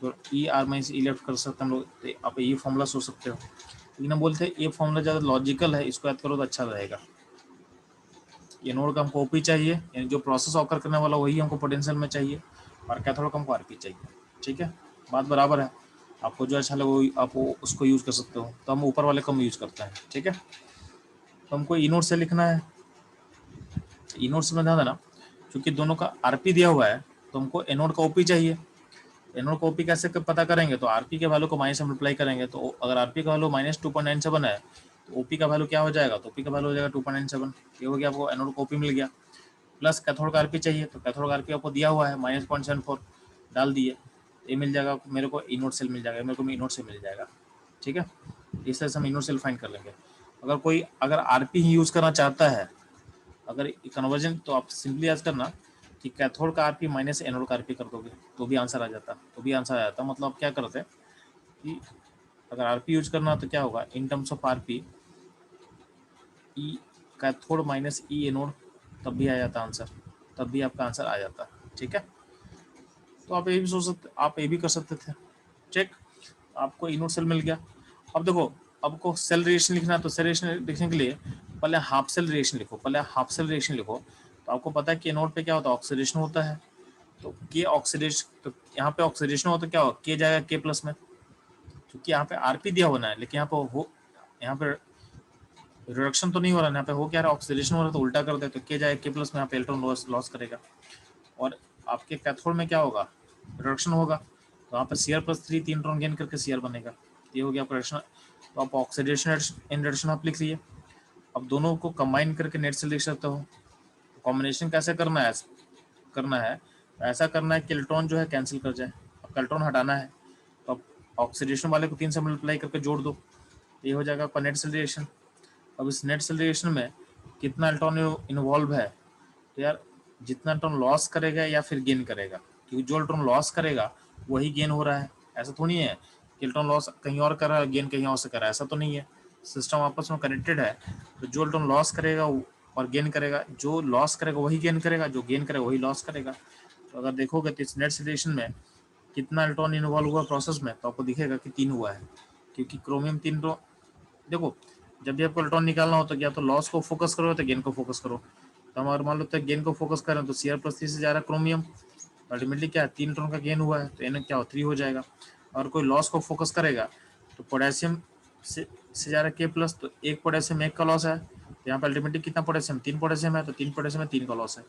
तो ई आर माइनस ई लेफ्ट कर सकते हैं हम लोग, तो आप ये फॉर्मूला सोच सकते हो। लेकिन हम बोलते हैं ये फॉर्मूला ज़्यादा लॉजिकल है, इसको याद करो तो अच्छा रहेगा। एनोड का हमको ओपी चाहिए, यानी जो प्रोसेस ऑकर करने वाला वही हमको पोटेंशियल में चाहिए, और कैथोड का हमको आरपी चाहिए। ठीक है, बात बराबर है, आपको जो अच्छा लगे वो आप उसको यूज़ कर सकते हो, तो हम ऊपर वाले को हम यूज़ करते हैं। ठीक है, तो हमको इनोड से लिखना है, इनोड से में ध्यान देना, क्योंकि दोनों का आरपी दिया हुआ है तो हमको एनोड का ओपी चाहिए। एनोड का ओपी कैसे पता करेंगे, तो आरपी के वैल्यू को माइनस मल्टीप्लाई करेंगे, तो अगर आरपी का वैल्यू -2.97 है तो ओपी का वैल्यू क्या हो जाएगा, तो ओपी का वैल्यू हो जाएगा 2.97। ये हो गया, आपको एनोड का ओपी मिल गया। प्लस कैथोड का आरपी चाहिए, तो कैथोड का आरपी आपको दिया हुआ है -0.74 डाल दिए, ये मिल जाएगा मेरे को, इनोड सेल मिल जाएगा, मेरे को इनोड से मिल जाएगा। ठीक है, इस तरह से हम इनोड सेल फाइंड कर लेंगे। अगर आरपी ही यूज़ करना चाहता है, अगर कन्वर्जन, तो आप सिंपली याद करना कि कैथोड का आरपी माइनस एनोड का आरपी कर दोगे तो भी आंसर आ जाता। मतलब आप क्या करते हैं कि अगर आरपी यूज करना तो क्या होगा, in terms of RP E cathode minus E anode, तब भी आ जाता आंसर, तब भी आपका आंसर आ जाता। ठीक है, तो आप ये भी सोच सकते, आप ये भी कर सकते थे। चेक, आपको इनोड सेल मिल गया। अब देखो, आपको सेल रिएक्शन लिखना है, तो सेल रिएक्शन लिखने के लिए पहले हाफ सेल रिएक्शन लिखो। तो आपको पता है कि एनोड पे क्या होता है, ऑक्सीडेशन होता है, तो के ऑक्सीडेशन, तो यहाँ पे ऑक्सीडेशन हो तो क्या हो, के जाएगा के प्लस में, क्योंकि यहाँ पे आरपी दिया होना है, लेकिन यहाँ पे रिडक्शन तो नहीं हो रहा है, यहाँ पे हो क्या रहा है, ऑक्सीडेशन हो रहा है, तो उल्टा कर दे तो के जाएगा के प्लस में, यहाँ पे इलेक्ट्रॉन लॉस करेगा। और आपके कैथोड में क्या होगा, रिडक्शन होगा, तो यहाँ पे Cr+3 3 इलेक्ट्रॉन गेन करके Cr बनेगा, ये हो गया आपका रिडक्शन। तो आप ऑक्सीडेशन एंड रिडक्शन आप लिख लिए। अब दोनों को कंबाइन करके नेट सेल लिख सकते हो। कॉम्बिनेशन कैसे करना है, ऐसा करना है कि इलेक्ट्रॉन जो है कैंसिल कर जाए, आपका इलेक्ट्रॉन हटाना है, तो आप ऑक्सीडेशन वाले को 3 से मल्टीप्लाई करके जोड़ दो, ये हो जाएगा आपका नेट सेल रिएक्शन। अब इस नेट सेल रिएक्शन में कितना इलेक्ट्रॉन इन्वॉल्व है, तो यार जितना इलेक्ट्रॉन लॉस करेगा या फिर गेन करेगा, क्योंकि जो इलेक्ट्रॉन लॉस करेगा वही गेन हो रहा है। ऐसा थोड़ी है कि इलेक्ट्रॉन लॉस कहीं और कर रहा है, गेन कहीं और से कर रहा है, ऐसा तो नहीं है। सिस्टम आपस में कनेक्टेड है, तो जो इलेक्ट्रॉन लॉस करेगा और गेन करेगा, जो लॉस करेगा वही गेन करेगा, जो गेन करेगा वही लॉस करेगा। तो अगर देखोगे तो इस नेट रिएक्शन में कितना इलेक्ट्रॉन इन्वॉल्व हुआ प्रोसेस में, तो आपको दिखेगा कि 3 हुआ है, क्योंकि क्रोमियम 3 देखो जब भी आपको इलेक्ट्रॉन निकालना हो तो या तो लॉस को फोकस करो तो गेन को फोकस करो। तो हम अगर मान लो गेन को फोकस करें तो Cr+3 से जा रहा है क्रोमियम, अल्टीमेटली क्या है 3 इलेक्ट्रॉन का गेन हुआ है तो एन क्या हो 3 हो जाएगा। और कोई लॉस को फोकस करेगा तो पोटेशियम से जा रहा है K+, तो एक पोटेशियम एक का लॉस है, तो यहाँ पे अल्टीमेटली कितना पोटेशियम 3 पोटेशियम है, तो 3 पोटेशियम में 3 का लॉस है।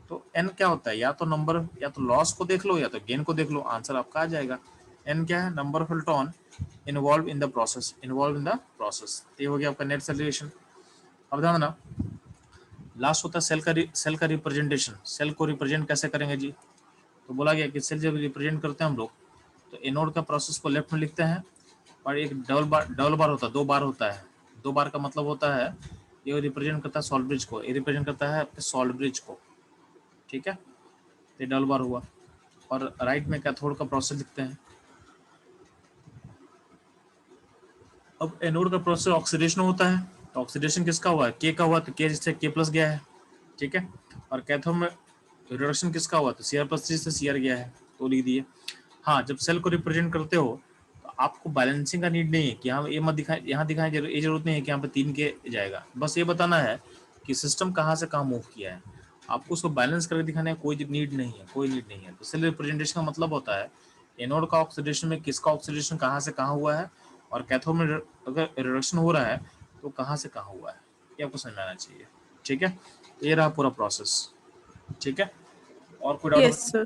तो एन क्या होता है, या तो नंबर या तो लॉस को देख लो या तो गेन को देख लो, आंसर आपका आ जाएगा। एन क्या है, number of electron involve in the process, involve in the process. ये हो गया आपका नेट सेल रिलेशन। अब ध्यान देना लास्ट होता है सेल का रिप्रेजेंटेशन। सेल को रिप्रेजेंट कैसे करेंगे जी, तो बोला गया कि सेल जब रिप्रेजेंट करते हैं हम लोग तो एनोड का प्रोसेस को लेफ्ट में लिखते हैं और एक डबल बार होता है, 2 बार होता है। 2 बार का मतलब होता है ये रिप्रेजेंट करता है सॉल्ट ब्रिज को, ये रिप्रेजेंट करता है आपके सॉल्ट ब्रिज को, ठीक है। ये डबल बार हुआ। और राइट में कैथोड का प्रोसेस लिखते हैं। अब एनोड का प्रोसेस ऑक्सीडेशन होता है, तो ऑक्सीडेशन किसका हुआ है, के का हुआ, तो के जिससे K+ गया है, ठीक है। और कैथोड में रिडक्शन किसका हुआ, तो Cr+3 से Cr गया है, तो लिख दिए। हाँ, जब सेल को रिप्रेजेंट करते हो तो आपको बैलेंसिंग का नीड नहीं है कि यहाँ ये मत दिखाएं यहाँ दिखाएं, ये जरूरत नहीं है कि यहाँ पे 3 के जाएगा। बस ये बताना है कि सिस्टम कहाँ से कहाँ मूव किया है, आपको उसको बैलेंस करके दिखाने का कोई नीड नहीं है, कोई नीड नहीं है। तो सेल रिप्रेजेंटेशन का मतलब होता है एनोड का ऑक्सीडेशन में किसका ऑक्सीडेशन कहाँ से कहाँ हुआ है, और कैथोड में अगर रिडक्शन हो रहा है तो कहाँ से कहाँ हुआ है, ये आपको समझ में आना चाहिए, ठीक है। ये रहा पूरा प्रोसेस, ठीक है। और कोई डाउट यस सर।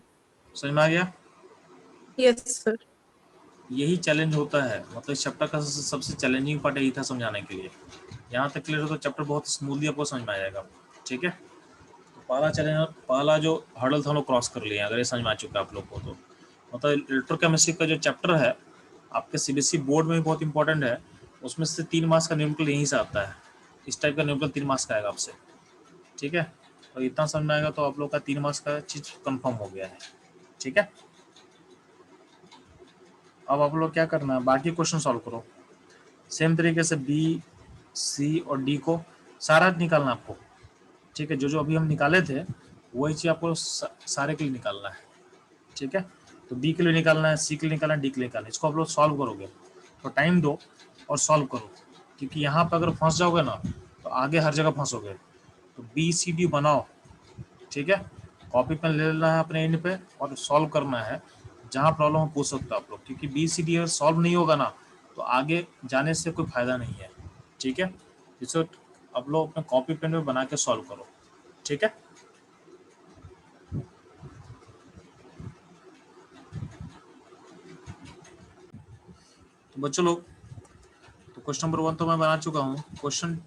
समझ में आ गया? Yes sir. यही चैलेंज होता है, मतलब इस चैप्टर का सबसे चैलेंजिंग पार्ट यही था समझाने के लिए। यहाँ तक क्लियर हो तो चैप्टर बहुत स्मूथली आपको समझ में आ जाएगा, ठीक है। तो पहला जो हर्डल था हम लोग क्रॉस कर लिए, अगर ये समझ में आ चुका है आप लोग को तो। मतलब इलेक्ट्रोकेमिस्ट्री का जो चैप्टर है आपके CBSE बोर्ड में भी बहुत इंपॉर्टेंट है, उसमें से 3 मार्क्स का न्यूमेरिकल यहीं से आता है। इस टाइप का न्यूमेरिकल 3 मार्क्स का आएगा आपसे, ठीक है। और इतना समझ में आएगा तो आप लोग का 3 मार्क्स का चीज कंफर्म हो गया है, ठीक है। अब आप लोग क्या करना है, बाकी क्वेश्चन सॉल्व करो सेम तरीके से। B, C और D को सारा निकालना आपको, ठीक है। जो जो अभी हम निकाले थे वही चीज़ आपको सारे के लिए निकालना है, ठीक है। तो B के लिए निकालना है, C के लिए निकालना है, D के लिए निकालना है। इसको आप लोग सॉल्व करोगे तो टाइम दो और सॉल्व करो, क्योंकि यहाँ पर अगर फंस जाओगे ना तो आगे हर जगह फंसोगे। तो BCD बनाओ, ठीक है। कॉपी पेन ले लेना है अपने एंड पे और सॉल्व करना है, जहाँ प्रॉब्लम हो पूछ सकते हो आप लोग, क्योंकि BCD अगर सॉल्व नहीं होगा ना तो आगे जाने से कोई फायदा नहीं है, ठीक है। इसे आप लोग अपने कॉपी पेन में बना के सॉल्व करो, ठीक है। तो बच्चों लोग, तो क्वेश्चन नंबर 1 तो मैं बना चुका हूँ, क्वेश्चन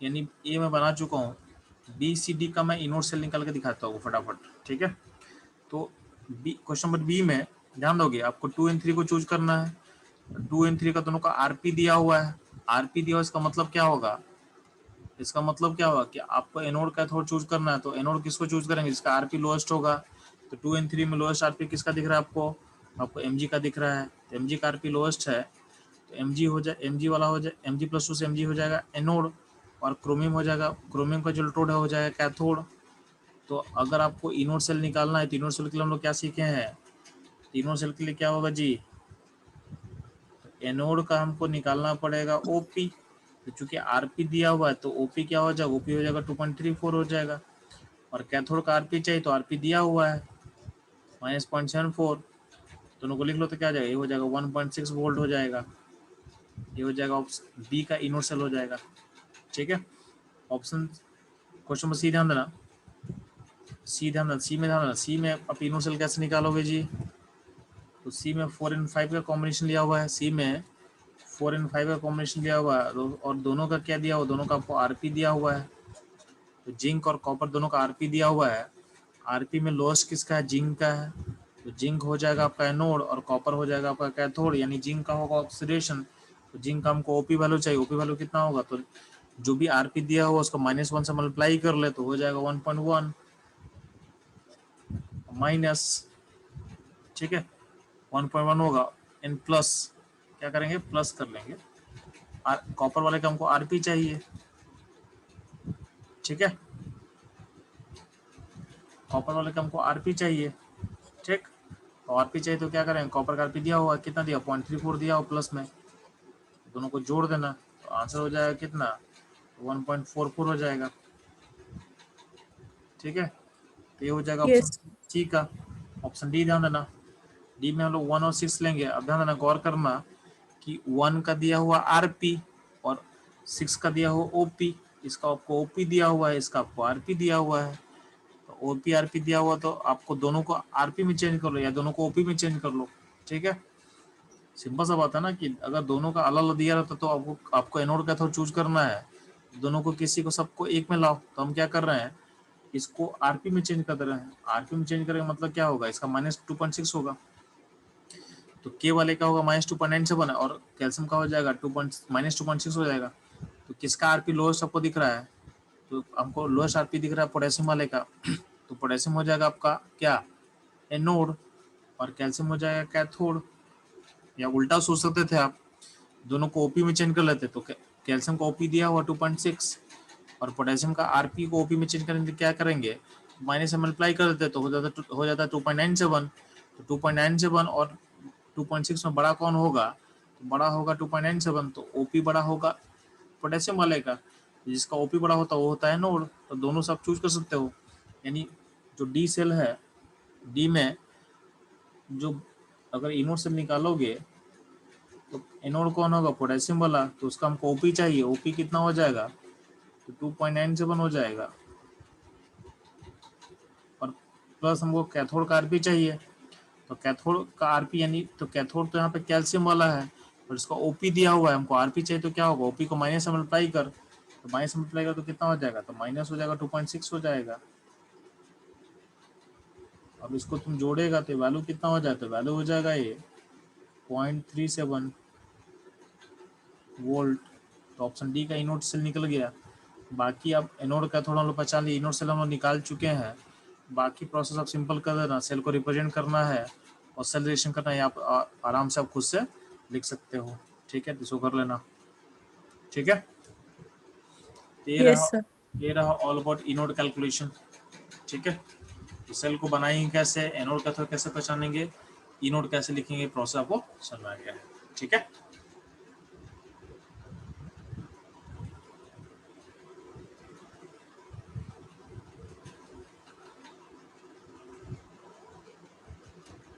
यानी ए मैं बना चुका हूँ। BCD का मैं इनोड सेल निकाल के दिखाता हूँ फटाफट, ठीक है। तो क्वेश्चन नंबर बी में ध्यान दोगे, आपको 2 और 3 को चूज करना है। 2 और 3 का दोनों का RP दिया हुआ है, RP दिया हुआ, इसका मतलब क्या होगा, इसका मतलब क्या होगा कि आपको एनोड कैथोड चूज करना है। तो एनोड किसको चूज करेंगे, जिसका RP लोएस्ट होगा। तो 2 और 3 में लोएस्ट RP किसका दिख रहा है आपको, Mg का दिख रहा है। तो Mg का RP लोएस्ट है, तो Mg हो जाए, Mg वाला हो जाए, Mg+2 से Mg हो जाएगा एनोड, और क्रोमियम हो जाएगा, क्रोमियम का जो इलेक्ट्रोड है हो जाएगा कैथोड। तो अगर आपको इनोड सेल निकालना है तो इनोड सेल के लिए हम लोग क्या सीखे हैं, तीनों सेल के लिए क्या होगा जी, एनोड का हमको निकालना पड़ेगा OP। तो चूंकि RP दिया हुआ है तो OP क्या हो जाएगा, OP हो जाएगा 2.34 हो जाएगा। और कैथोड का RP चाहिए तो RP दिया हुआ है -0.74, दोनों को लिख लो तो क्या जाएगा, ये हो जाएगा 1.6 वोल्ट हो जाएगा। ये हो जाएगा ऑप्शन बी का इनोड सेल हो जाएगा, ठीक है। ऑप्शन क्वेश्चन में सी ध्यान देना, सी ध्यान देना, सी में ध्यान देना। सी में आप इनोड सेल कैसे निकालोगे जी, तो सी में 4 और 5 का कॉम्बिनेशन लिया हुआ है, सी में 4 और 5 का कॉम्बिनेशन लिया हुआ है, और दोनों का क्या दिया हुआ, दोनों का आपको RP दिया हुआ है। तो जिंक और कॉपर दोनों का RP दिया हुआ है। RP में लोएस्ट किसका है, जिंक का है। तो जिंक हो जाएगा आपका एनोड और कॉपर हो जाएगा आपका कैथोड, यानी जिंक का होगा ऑक्सीडेशन। तो जिंक का हमको OP वैल्यू चाहिए, OP वैल्यू कितना होगा, तो जो भी RP दिया हुआ उसको -1 से मल्टीप्लाई कर ले तो हो जाएगा 1.1 माइनस, ठीक है। 1.1 होगा इन प्लस, क्या करेंगे प्लस कर लेंगे। कॉपर वाले का हमको RP चाहिए, ठीक है। कॉपर वाले का हमको RP चाहिए, ठीक। तो RP चाहिए तो क्या करेंगे, कॉपर का RP दिया हुआ कितना दिया, 0.34 दिया हुआ प्लस में, दोनों को जोड़ देना। तो आंसर हो जाएगा कितना, 1.44 हो जाएगा। ठीक है, तो ये हो जाएगा ऑप्शन यस सी का। ऑप्शन डी ध्यान देना, डी में हम लोग 1 और 6 लेंगे। अब ध्यान देना, गौर करना कि 1 का दिया हुआ आरपी और 6 का दिया हुआ ओपी, इसका आपको ओपी दिया हुआ है, इसका आपको आरपी दिया हुआ है। तो ओपी आरपी दिया हुआ तो आपको दोनों को आरपी में चेंज कर लो या दोनों को ओपी में चेंज कर लो। ठीक है, सिंपल सा बात है ना कि अगर दोनों का अलग अलग दिया रहता तो आपको एनोड कैथोड चूज करना है, दोनों को किसी को सबको एक में लाओ। तो हम क्या कर रहे हैं, इसको आरपी में चेंज कर दे रहे हैं। आरपी में चेंज करेंगे मतलब क्या होगा, इसका -2.6 होगा, तो के वाले का होगा -2.97 है और कैल्शियम का हो जाएगा -2.6 हो जाएगा। तो किसका आरपी लोएस्ट आपको दिख रहा है, तो हमको लोएस्ट आरपी दिख रहा है पोटेशियम वाले का। तो पोटेशियम हो जाएगा आपका क्या, एनोड, और कैल्शियम हो जाएगा कैथोड। या उल्टा सोच सकते थे आप, दोनों को ओपी में चेंज कर लेते, तो कैल्शियम का ओपी दिया हुआ 2.6 और पोटेशियम का आरपी को ओपी में चेंज करेंगे, क्या करेंगे, माइनस से मल्टीप्लाई कर देते तो हो जाता 2.97। तो 2.97 और 2.6 में बड़ा कौन होगा, तो बड़ा होगा 2.97, तो ओपी बड़ा होगा पोटेशियम वाले का। जिसका ओपी बड़ा होता है वो होता है नोड। तो दोनों से आप चूज कर सकते हो, यानी जो डी सेल है, डी में जो अगर इनोड सेल निकालोगे तो एनोड कौन होगा, पोटेशियम वाला, तो उसका हमको ओपी चाहिए। ओपी कितना हो जाएगा, तो 2.97 हो जाएगा, और प्लस हमको कैथोड का आरपी चाहिए। तो कैथोड का आरपी यानी, तो कैथोड तो यहाँ पे कैल्शियम वाला है और इसका ओपी दिया हुआ है, हमको आरपी चाहिए, तो क्या होगा, ओपी को माइनस से मल्टीप्लाई कर, तो माइनस मल्टीप्लाई कर तो कितना हो जाएगा, तो माइनस हो जाएगा 2.6 हो जाएगा। अब इसको तुम जोड़ेगा तो वैल्यू कितना हो जाता है, वैल्यू हो जाएगा ये 0.37 वोल्ट। तो ऑप्शन डी का इनोड सेल निकल गया। बाकी अब एनोड का थोड़ा हम लोग पहचान लिया, इनोड सेल हम लोग निकाल चुके हैं। बाकी प्रोसेस आप सिंपल कर देना, सेल को रिप्रेजेंट करना है और सेल रिएक्शन करना है, आप आराम से आप खुद से लिख सकते हो। ठीक है, तो इसको कर लेना। ठीक है, तो यस सर ये रहा ऑल अबाउट इनोड कैलकुलेशन। ठीक है, तो सेल को बनाएंगे कैसे, एनोड कैथोड कैसे पहचानेंगे, इनोड कैसे लिखेंगे, प्रोसेस आपको समझ में आ गया है। ठीक है,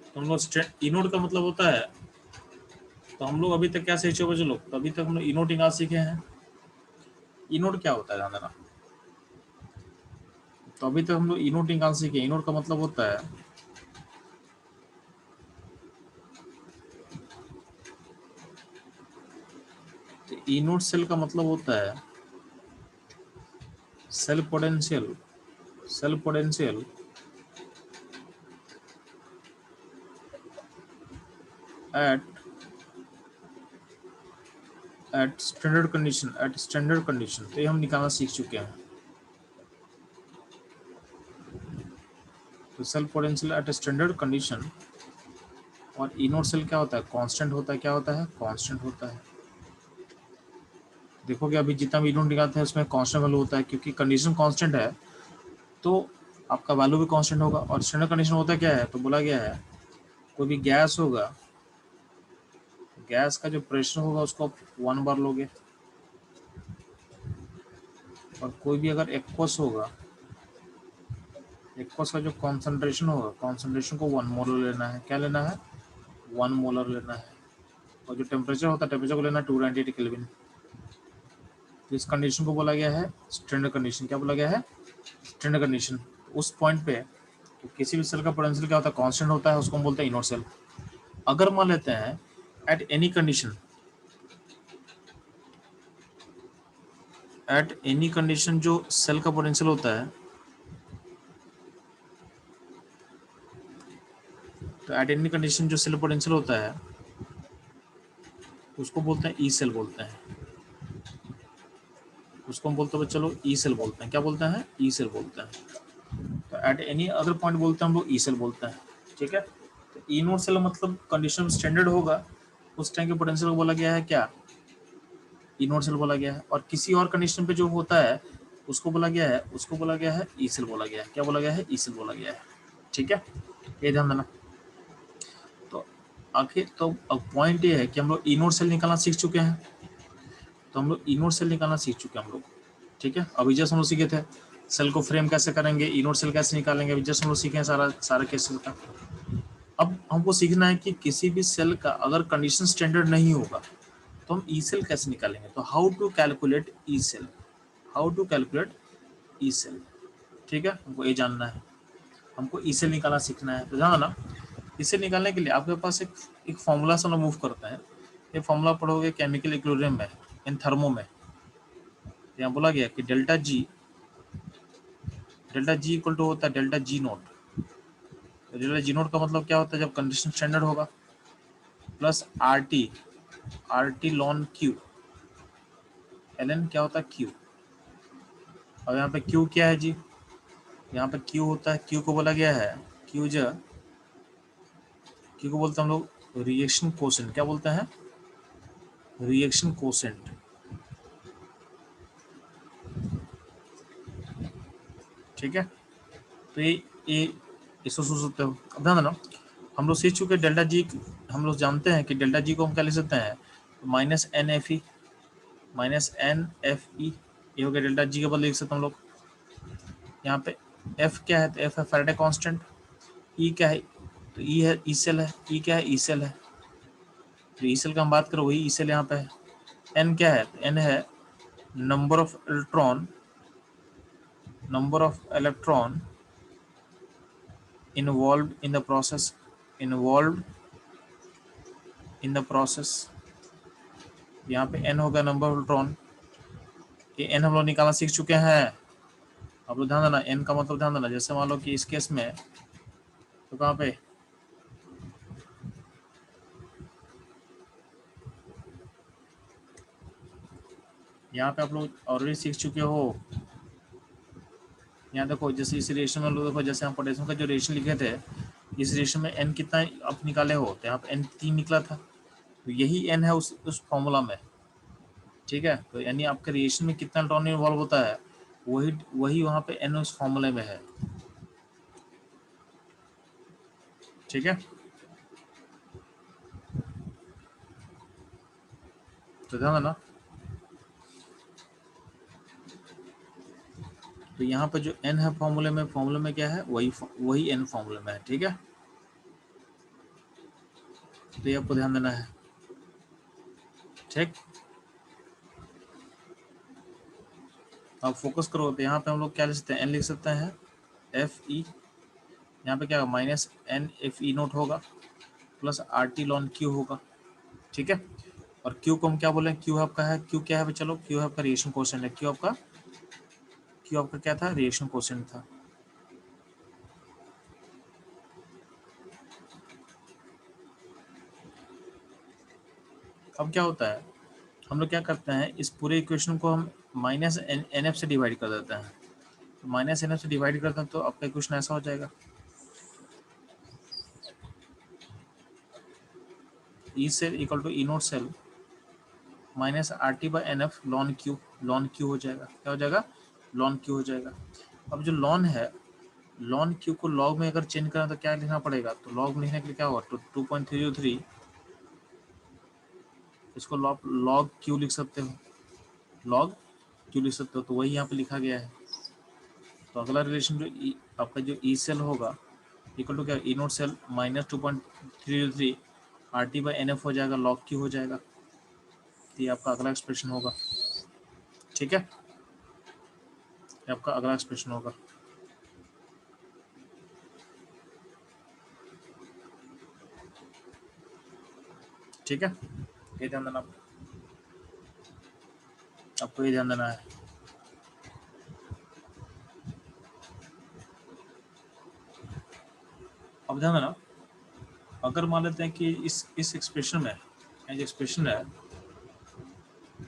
तो हम लोग इनोड का मतलब होता है, तो हम लोग अभी तक क्या सीखे बच्चे लोग, तो अभी तक हम लोग इनोड निकाल सीखे हैं। इनोड क्या होता है ध्यान देना, तो अभी तक हम लोग इनोड निकाल सीखे। इनोड का मतलब होता है, तो इनोड सेल का मतलब होता है cell potential, cell potential at at standard condition, at standard condition. तो ये हम निकालना सीख चुके हैं। तो cell potential at standard condition, और इनोड सेल क्या होता है, कांस्टेंट होता है। क्या होता है, कांस्टेंट होता है। देखोगे अभी जितना भी इनोड निकालते हैं उसमें कांस्टेंट वैल्यू होता है, क्योंकि कंडीशन कांस्टेंट है तो आपका वैल्यू भी कांस्टेंट होगा। और स्टैंडर्ड कंडीशन होता क्या है, तो बोला गया है कोई भी गैस होगा, गैस का जो प्रेशर होगा उसको आप 1 बार लोगे, और कोई भी अगर एक्वस होगा, एक्वस का जो कॉन्सेंट्रेशन होगा, कॉन्सेंट्रेशन को 1 मोलर लेना है। क्या लेना है, 1 मोलर लेना है। और जो टेम्परेचर होता है, टेम्परेचर को लेना है 298 केल्विन। तो इस कंडीशन को बोला गया है स्टैंडर्ड कंडीशन। क्या बोला गया है, स्टैंडर्ड कंडीशन। उस पॉइंट पे तो किसी भी सेल का पोटेंशियल क्या होता है, कांस्टेंट होता है, उसको हम बोलते हैं इनोड सेल। अगर मान लेते हैं at any condition, at any condition जो सेल का पोटेंशियल होता है, तो एट एनी कंडीशन जो सेल पोटेंशियल होता है उसको बोलते हैं ई सेल बोलते हैं। उसको हम बोलते हैं, चलो ई सेल बोलते हैं। क्या बोलते हैं, ई सेल बोलते हैं। तो एट एनी अदर पॉइंट बोलते हैं हम लोग ई सेल बोलते हैं। ठीक है, तो ई नोड सेल मतलब कंडीशन स्टैंडर्ड होगा, उस टाइम के पोटेंशियल को बोला गया है क्या, ई नोड सेल बोला गया है। और किसी और कंडीशन पे जो होता है उसको बोला गया है, उसको बोला गया है ई सेल बोला गया है। क्या बोला गया है, ई सेल बोला गया है। ठीक है, ये ध्यान देना। तो आखिर तो अब पॉइंट ये है कि हम लोग ई नोड सेल निकालना सीख चुके हैं। तो हम लोग इनोड सेल निकालना सीख चुके हैं हम लोग, ठीक है। अभी जस्ट हम लोग सीखे थे सेल को फ्रेम कैसे करेंगे, इनोड सेल कैसे निकालेंगे, अभी जस्ट हम लोग सीखे हैं सारा केस का। अब हमको सीखना है कि किसी भी सेल का अगर कंडीशन स्टैंडर्ड नहीं होगा तो हम ई सेल कैसे निकालेंगे। तो how to calculate E cell, how to calculate E cell, ठीक है। हमको ये जानना है, हमको ई सेल निकालना सीखना है। तो जाना ना, ई सेल निकालने के लिए आपके पास एक फॉर्मूला से हम मूव करते हैं। ये फॉर्मूला पढ़ोगे केमिकल इक्विलिब्रियम में, इन थर्मो में। यहाँ बोला गया कि डेल्टा जी इक्वल टू होता है डेल्टा जी नोट। तो डेल्टा जी नोट का मतलब क्या होता है, जब कंडीशन स्टैंडर्ड होगा, plus R T ln Q, L N क्या होता है क्यू। अब यहाँ पे क्यू क्या है जी, यहाँ पे क्यू होता है, क्यू को बोला गया है क्यू को बोलते हैं हम लोग रिएक्शन कोसेंट। क्या बोलते हैं, रिएक्शन कोसेंट, ठीक है। तो ये इसको सोच सकते हो। अब ध्यान देना, हम लोग सीख चुके डेल्टा जी, हम लोग जानते हैं कि डेल्टा जी को हम क्या लिख सकते हैं, माइनस एन एफ ई, ये हो गया डेल्टा जी के बदले लिख सकते हैं हम लोग। यहाँ पे एफ क्या है, तो एफ है फैराडे कांस्टेंट। ई क्या है, तो ई है ई सेल है, ई क्या है ई सेल है, तो ई सेल का हम बात करें वही ई सेल यहाँ पे है। एन क्या है, तो एन है number of electron involved in the process, यहाँ पे n होगा नंबर ऑफ इलेक्ट्रॉन। ये n हम लोग निकालना सीख चुके हैं। अब लोग ध्यान देना, n का मतलब ध्यान देना, जैसे मान लो कि इस केस में तो कहाँ पे यहाँ पे आप लोग ऑलरेडी सीख चुके हो। यहाँ देखो, जैसे इस रिएक्शन में लोग देखो, जैसे हम पोटेशियम का जो रिएक्शन लिखे थे, इस रिएक्शन में n कितना आप निकाले हो, तो यहाँ पे n 3 निकला था, तो यही n है उस फॉर्मूला में, ठीक है। तो यानी आपके रिएक्शन में कितना इलेक्ट्रॉन इन्वॉल्व होता है, वही वहाँ पे n उस फॉर्मूले में है, ठीक है। तो ध्यान देना, तो यहाँ पे जो n है फॉर्मूले में क्या है, वही n फॉर्मूले में है, ठीक है। तो ये आपको ध्यान देना है, ठीक। अब फोकस करो, तो यहाँ पे हम लोग क्या लिख सकते हैं, n लिख सकते हैं एफ ई, यहाँ पे क्या होगा minus N F E naught होगा, plus R T ln Q होगा, ठीक है। और क्यू को हम क्या बोले, क्यू आपका है, क्यू क्या है, चलो क्यू आपका रिएक्शन कोएफिशिएंट है, क्यू आपका क्या था, रिएक्शन कोएफिशिएंट था। अब क्या होता है, हम लोग क्या करते हैं, इस पूरे इक्वेशन को हम माइनस एन एफ से डिवाइड कर देते हैं। तो माइनस एन एफ से डिवाइड करते हैं तो आपका इक्वेशन ऐसा हो जाएगा, E cell equal to E naught cell minus R T by N F ln Q हो जाएगा। क्या हो जाएगा, लॉन क्यू हो जाएगा। अब जो लॉन है, लॉन क्यू को लॉग में अगर चेंज करना तो क्या लिखना पड़ेगा, तो लॉग में लिखने के लिए क्या होगा, 2.303, इसको लॉग क्यू लिख सकते हो, लॉग क्यू लिख सकते हो, तो वही यहाँ पे लिखा गया है। तो अगला रिलेशन जो आपका जो ई सेल होगा इक्वल टू क्या, E naught cell minus 2.303 R T by N F हो जाएगा, लॉग क्यू हो जाएगा। तो ये आपका अगला एक्सप्रेशन होगा, ठीक है। ये आपका अगला एक्सप्रेशन होगा, ठीक है। ये ध्यान देना, आपको ये ध्यान देना है। अब ध्यान देना, अगर मान लेते हैं कि इस एक्सप्रेशन में जो एक्सप्रेशन है,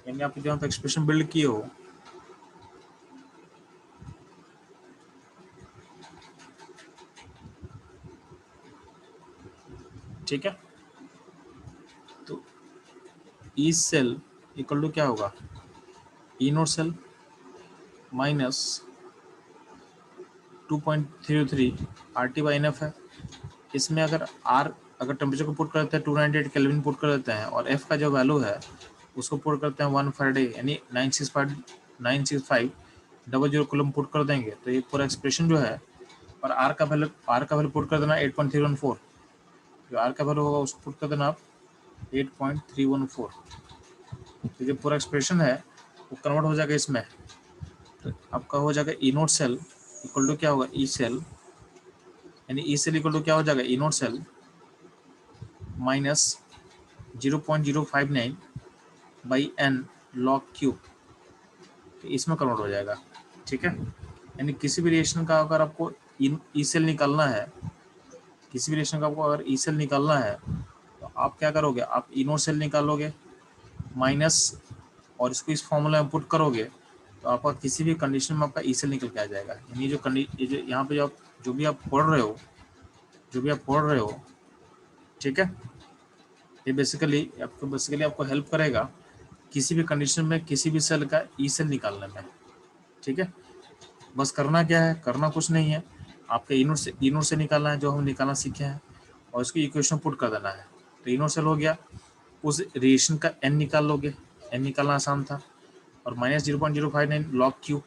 यानी आप जहाँ पे एक्सप्रेशन बिल्ड किए हो, ठीक है। तो ई सेल इक्वल टू क्या होगा, E naught cell minus 2.303 R T by N F है। इसमें अगर टेम्परेचर को पुट कर देते हैं 298 केल्विन पुट कर देते हैं, और एफ का जो वैल्यू है उसको पुट करते हैं 1 पर डे यानी 965 कूलम पुट कर देंगे तो ये पूरा एक्सप्रेशन जो है, और आर का वैल्यू पुट कर देना 8.314, जो आर का वैल्यू होगा उसको पुट कर देना आप 8.314। तो जो पूरा एक्सप्रेशन है वो कन्वर्ट हो जाएगा इसमें, तो आपका हो जाएगा E naught cell equal to क्या होगा, ई सेल, यानी ई सेल इक्वल टू क्या हो जाएगा, E naught cell minus 0.059 by N log cube, तो इसमें कन्वर्ट हो जाएगा। ठीक है, यानी किसी भी रिएक्शन का अगर आपको ई सेल निकालना है, किसी भी रिएक्शन का आपको अगर ई सेल निकालना है तो आप क्या करोगे, आप ई नोट सेल निकालोगे माइनस, और इसको इस फॉर्मूला में पुट करोगे तो आपका किसी भी कंडीशन में आपका ई सेल निकल के आ जाएगा। यानी ये जो यहाँ पे जो भी आप पढ़ रहे हो, ठीक है, ये बेसिकली आपको हेल्प करेगा किसी भी कंडीशन में किसी भी सेल का ई सेल निकालने में। ठीक है, बस करना क्या है, करना कुछ नहीं है, आपके ई नोट से निकालना है जो हम निकालना सीखे हैं, और इसको इक्वेशन पुट कर देना है। तो ई नोट सेल हो गया, उस रिएक्शन का एन निकाल लोगे, एन निकालना आसान था, और माइनस 0.059 लॉग क्यू।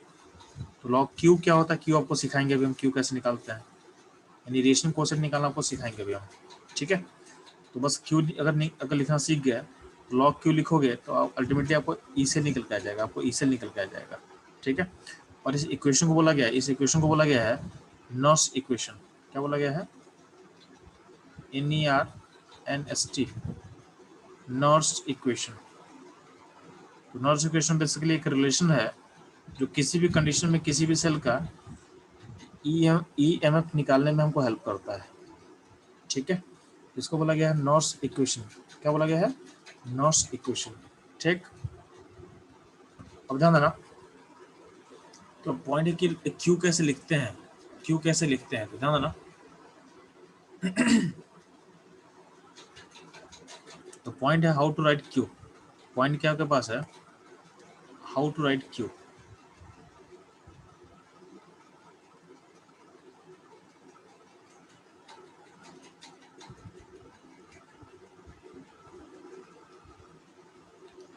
तो लॉग क्यू क्या होता है, क्यू आपको सिखाएंगे अभी हम क्यू कैसे निकालते हैं, यानी रिएक्शन कोएफिशिएंट निकालना आपको सिखाएंगे अभी हम। ठीक है, तो बस क्यू अगर लिखना सीख गया, लॉग क्यू लिखोगे तो आप अल्टीमेटली आपको ई से निकल के आ जाएगा, ठीक है। और इस इक्वेशन को बोला गया है नॉस इक्वेशन। क्या बोला गया है, NERNST, नॉर्स इक्वेशन। तो नॉर्स इक्वेशन बेसिकली एक रिलेशन है जो किसी भी कंडीशन में किसी भी सेल का EMF निकालने में हमको हेल्प करता है। ठीक है, इसको बोला गया है नॉर्स इक्वेशन। क्या बोला गया है, नॉर्स इक्वेशन। ठीक, अब ध्यान देना, तो पॉइंट है कि क्यू कैसे लिखते हैं, तो ध्यान देना। तो पॉइंट है how to write Q. Point क्या आपके पास है, how to write Q.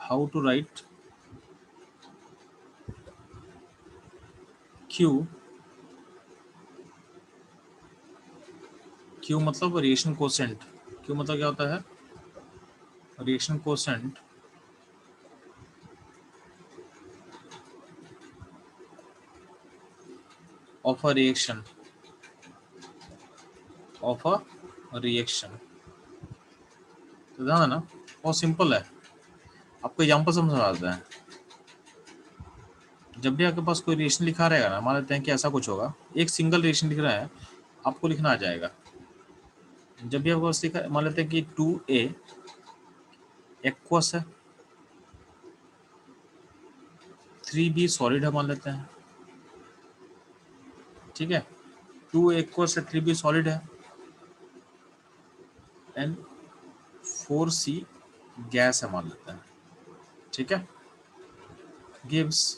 How to write Q. Q मतलब रिएक्शन कोसेंट। क्यू मतलब क्या होता है, reaction quotient of a reaction, तो ध्यान देना, बहुत सिंपल है। आपको एग्जाम्पल समझाते हैं। जब भी आपके पास कोई रिएक्शन लिखा रहेगा ना, मान लेते हैं कि ऐसा कुछ होगा, एक सिंगल रिएक्शन लिख रहा है, आपको लिखना आ जाएगा। जब भी आपके पास लिखा, मान लेते हैं कि 2A एक्वस है, 3B सॉलिड है मान लेते हैं। ठीक है, 2A एक्वस है, 3B सॉलिड है, एंड 4C गैस है मान लेते हैं। ठीक है, गिव्स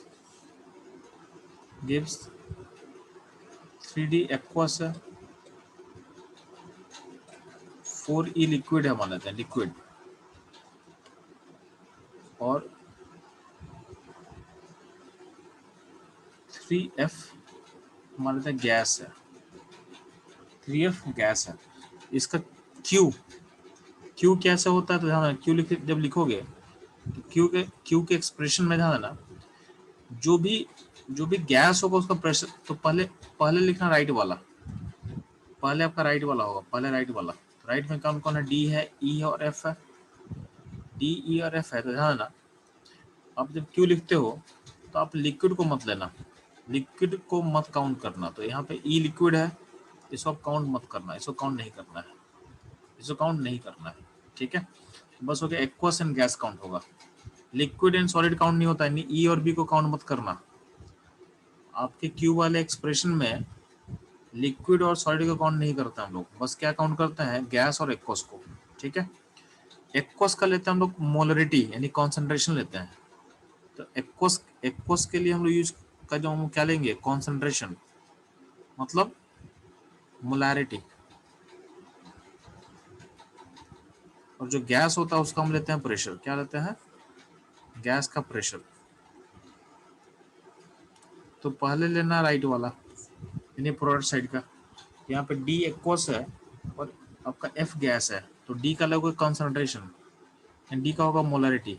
3D एक्वस है, 4E लिक्विड है मान लेते हैं, लिक्विड, और 3F मान लेते हैं गैस है, 3F गैस है। इसका क्यू कैसे होता है, तो ध्यान, क्यू जब लिखोगे तो क्यू के एक्सप्रेशन में ध्यान देना, जो भी गैस होगा उसका प्रेशर, तो पहले लिखना राइट वाला, पहले आपका राइट वाला होगा, पहले राइट वाला। राइट में कौन कौन है, डी है, ई है और एफ है, डी ई और एफ है। तो ध्यान देना, आप जब क्यू लिखते हो तो आप लिक्विड को मत लेना, लिक्विड को मत काउंट करना। तो यहाँ पे ई लिक्विड है, इसको आप काउंट मत करना, इसको काउंट नहीं करना है, ठीक है। बस हो गया, एक्वस एंड गैस काउंट होगा, लिक्विड एंड सॉलिड काउंट नहीं होता है, ई और बी को काउंट मत करना। आपके क्यू वाले एक्सप्रेशन में लिक्विड और सॉलिड को काउंट नहीं करते हम लोग, बस क्या काउंट करते हैं, गैस और एक्वस को। ठीक है, एक्वस का लेते हैं हम लोग मोलरिटी यानी कॉन्सेंट्रेशन लेते हैं। तो एक्वस के लिए हम लोग यूज का जो हम क्या लेंगे, कॉन्सेंट्रेशन मतलब मोलैरिटी, और जो गैस होता है उसका हम लेते हैं प्रेशर। क्या लेते हैं, गैस का प्रेशर। तो पहले लेना राइट वाला यानी प्रोडक्ट साइड का। यहाँ पे डी एक्वस है और आपका एफ गैस है, तो डी का लगेगा कॉन्सेंट्रेशन, डी का होगा मोलरिटी,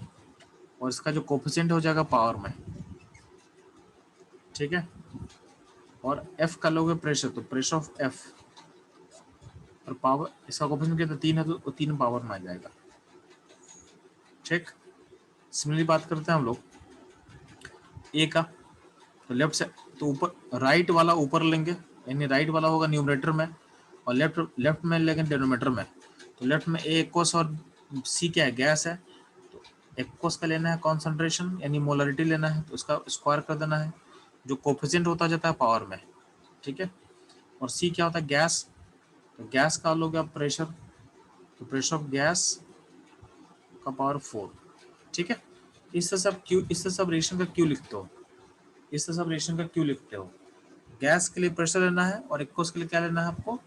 और इसका जो कोफिशिएंट हो जाएगा पावर में, ठीक है। और एफ का लोगे प्रेशर, तो प्रेशर ऑफ एफ, और पावर इसका कोफिशिएंट कितना 3 है, तो 3 पावर में आ जाएगा, ठीक। सिमिलरली बात करते हैं हम लोग ए का। तो लेफ्ट से तो ऊपर राइट वाला ऊपर लेंगे, यानी राइट वाला होगा न्यूमरेटर में और लेफ्ट में लेंगे डिनोमिनेटर में। तो लेफ्ट में ए एक्वस और सी क्या है, गैस है, तो एक्वस का लेना है कॉन्सेंट्रेशन यानी मोलरिटी लेना है, तो उसका स्क्वायर कर देना है, जो कोफिशिएंट होता जाता है पावर में, ठीक है। और सी क्या होता है, गैस, तो गैस का लोगे आप प्रेशर, तो प्रेशर ऑफ गैस का पावर 4, ठीक है। इससे सब क्यू, इससे सब रिएक्शन का क्यू लिखते हो, इससे सब रिएक्शन का क्यू लिखते हो। गैस के लिए प्रेशर लेना है और एक्वस के लिए क्या लेना है आपको,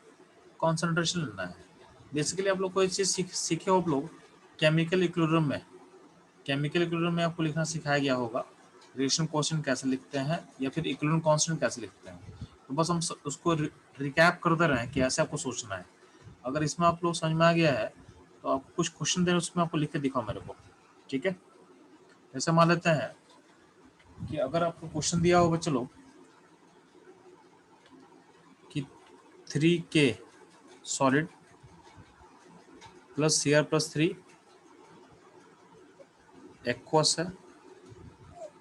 कॉन्सेंट्रेशन लेना है। बेसिकली आप लोग कोई चीज़ सीखे हो आप लोग केमिकल इक्विलिब्रियम में, केमिकल इक्विलिब्रियम में आपको लिखना सिखाया गया होगा रिएक्शन क्वोशिएंट कैसे लिखते हैं या फिर इक्विलिब्रियम कांस्टेंट कैसे लिखते हैं। तो बस हम उसको रिकैप करते रहें कि ऐसे आपको सोचना है। अगर इसमें आप लोग समझ में आ गया है तो आप कुछ क्वेश्चन दें, उसमें आपको लिख के दिखाओ मेरे को, ठीक है। जैसे मान लेते हैं कि अगर आपको क्वेश्चन दिया होगा, चलो कि 3K solid plus Cr plus 3 aqueous है,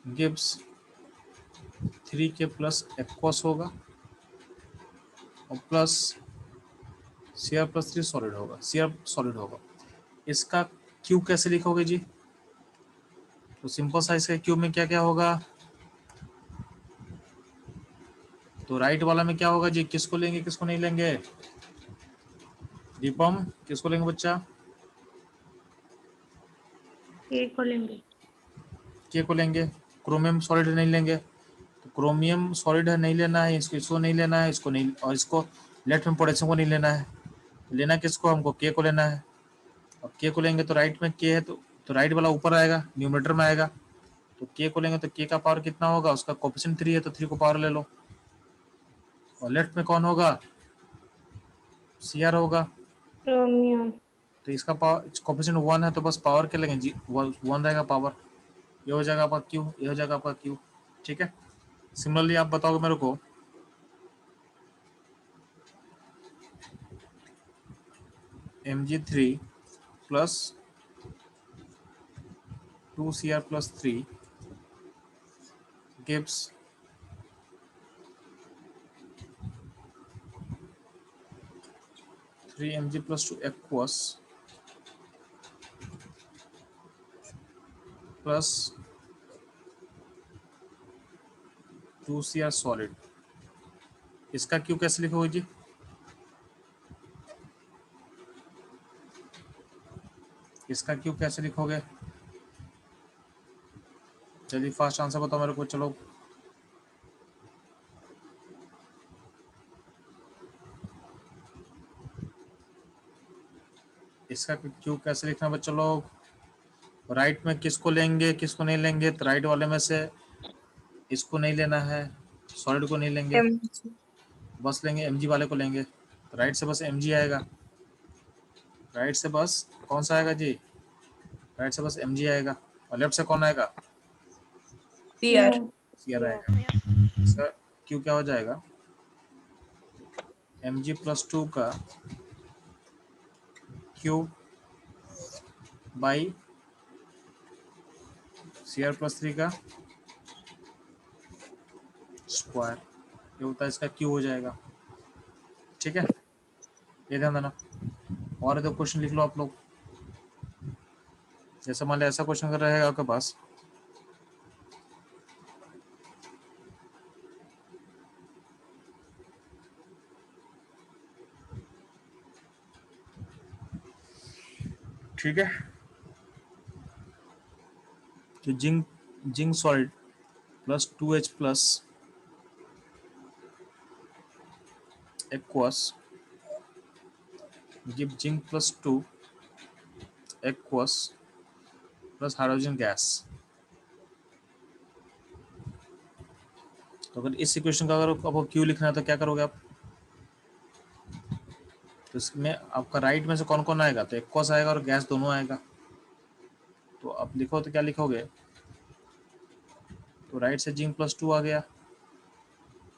गिब्स 3K प्लस एक्वस होगा और प्लस Cr प्लस 3 सॉलिड होगा, Cr सॉलिड होगा। इसका क्यू कैसे लिखोगे जी, तो सिंपल साइज का क्यू में क्या क्या होगा, तो राइट वाला में क्या होगा जी, किसको लेंगे किसको नहीं लेंगे, दीपम किसको लेंगे बच्चा, के को लेंगे। के को लेंगे। क्रोमियम सॉलिड नहीं लेंगे, तो क्रोमियम सॉलिड है नहीं लेना है, इसको नहीं लेना है, इसको नहीं, और इसको लेफ्ट में पोटेशियम को नहीं लेना है, तो लेना किसको, हमको के को लेना है। अब के को लेंगे तो राइट में के है, तो राइट वाला ऊपर आएगा न्यूमरेटर में आएगा, तो के को लेंगे तो के का पावर कितना होगा, उसका कोफिशिएंट 3 है तो 3 को पावर ले लो। और लेफ्ट में कौन होगा, Cr होगा, क्रोमियम। तो इसका पावर कोफिशिएंट 1 है, तो बस पावर के लेंगे जी, 1 रहेगा पावर, ये हो जाएगा आपका क्यू, ये हो जाएगा आपका क्यू, ठीक है। सिमिलरली आप बताओगे मेरे को Mg3 plus 2Cr plus 3 gives 3Mg plus 2 aqueous plus 2Cr solid. इसका क्यू कैसे लिखोगे जी, इसका क्यू कैसे लिखोगे, जल्दी फास्ट आंसर बताओ मेरे को, चलो इसका क्यू कैसे लिखना बच्चों लोग। राइट में किसको लेंगे किसको नहीं लेंगे, तो राइट वाले में से इसको नहीं लेना है, सॉलिड को नहीं लेंगे, mg बस लेंगे Mg वाले को लेंगे, तो राइट से बस Mg आएगा, राइट से बस कौन सा आएगा जी, राइट से बस Mg आएगा, और लेफ्ट से कौन आएगा, Cr Cr आएगा। इसका क्यू क्या हो जाएगा, Mg प्लस 2 का क्यू बाई Cr प्लस 3 का स्क्वायर, ये होता है इसका क्यू हो जाएगा, ठीक है। ये ध्यान देना। और दो क्वेश्चन लिख लो आप लोग, जैसे मान लो ऐसा क्वेश्चन अगर रहेगा आपके पास, ठीक है, तो zinc solid plus 2H plus aqueous give zinc plus 2 aqueous plus hydrogen gas, तो अगर इस इक्वेशन का अगर आपको क्यू लिखना है तो क्या करोगे आप? तो इसमें आपका राइट में से कौन कौन आएगा? तो एक्वस आएगा और गैस दोनों आएगा। तो अब लिखो तो क्या लिखोगे? तो राइट से जिंक +2 आ गया,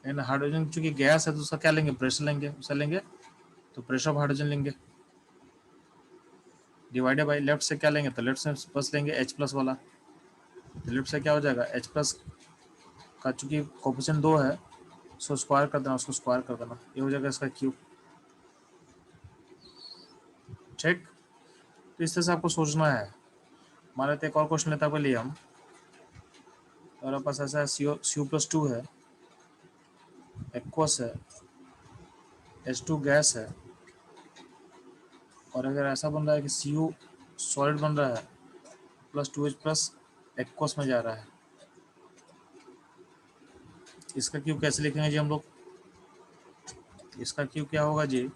एंड हाइड्रोजन चूंकि गैस है तो उसका क्या लेंगे? प्रेशर लेंगे, उसे लेंगे तो प्रेशर ऑफ हाइड्रोजन लेंगे, डिवाइडेड बाई लेफ्ट से क्या लेंगे? तो लेफ्ट से प्लस लेंगे H+ वाला, तो लेफ्ट से क्या हो जाएगा? H+ का चूंकि कोफिशिएंट 2 है उसको स्क्वायर कर देना, उसको स्क्वायर कर देना, ये हो जाएगा इसका क्यू। ठीक, तो इस तरह से आपको सोचना है। मान लेते एक और क्वेश्चन लेते हैं लिए हम, और पास ऐसा है CO+2 है, एक्वस है, H2 गैस है, और अगर ऐसा बन रहा है कि CO सॉलिड बन रहा है +2H+ एक्वस में जा रहा है, इसका क्यू कैसे लिखेंगे जी हम लोग? इसका क्यू क्या होगा जी?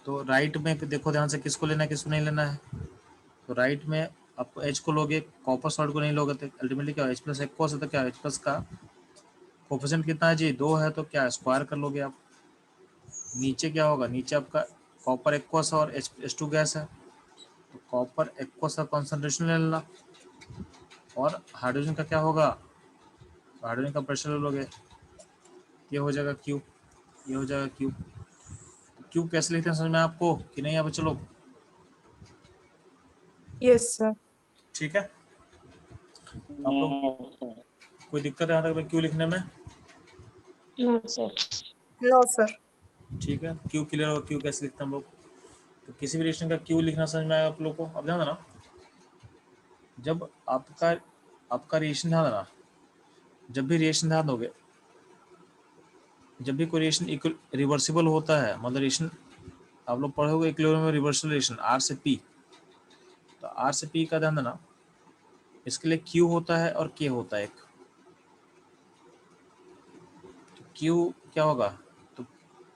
तो राइट में देखो ध्यान से, किसको लेना है किसको नहीं लेना है। तो राइट में आपको H को लोगे, कॉपर सॉल्ट को नहीं लोगे, तो अल्टीमेटली क्या H+ एक्वस है, तो क्या H+ का कोफिशिएंट कितना है जी? 2 है, तो क्या स्क्वायर कर लोगे आप। नीचे क्या होगा? नीचे आपका कॉपर एक्वस और H2 गैस है, तो कॉपर एक्वस का कॉन्सेंट्रेशन ले लेना, और हाइड्रोजन का क्या होगा? हाइड्रोजन का प्रेशर ले लोगे, ये हो जाएगा क्यू, ये हो जाएगा क्यू। क्यू कैसे लिखते हैं समझ में आपको कि नहीं? अब चलो, यस सर। ठीक है, आप लोग कोई दिक्कत है यहाँ तक क्यू लिखने में? No sir. No sir. ठीक है, क्यू क्लियर होगा, क्यू कैसे लिखते हैं हम लोग। तो किसी भी रिएक्शन का क्यू लिखना समझ में आया आप लोग को? अब ध्यान देना, जब आपका रिएक्शन, ध्यान देना, जब भी रिएक्शन, ध्यान दोगे, जब भी कोई रिएक्शन रिवर्सिबल होता है, मतलब रिएक्शन आप लोग पढ़ोगे इक्विलिब्रियम में रिवर्सल रिएक्शन R से P, तो R से P का ध्यान देना, इसके लिए Q होता है और K होता है एक। तो Q क्या होगा? तो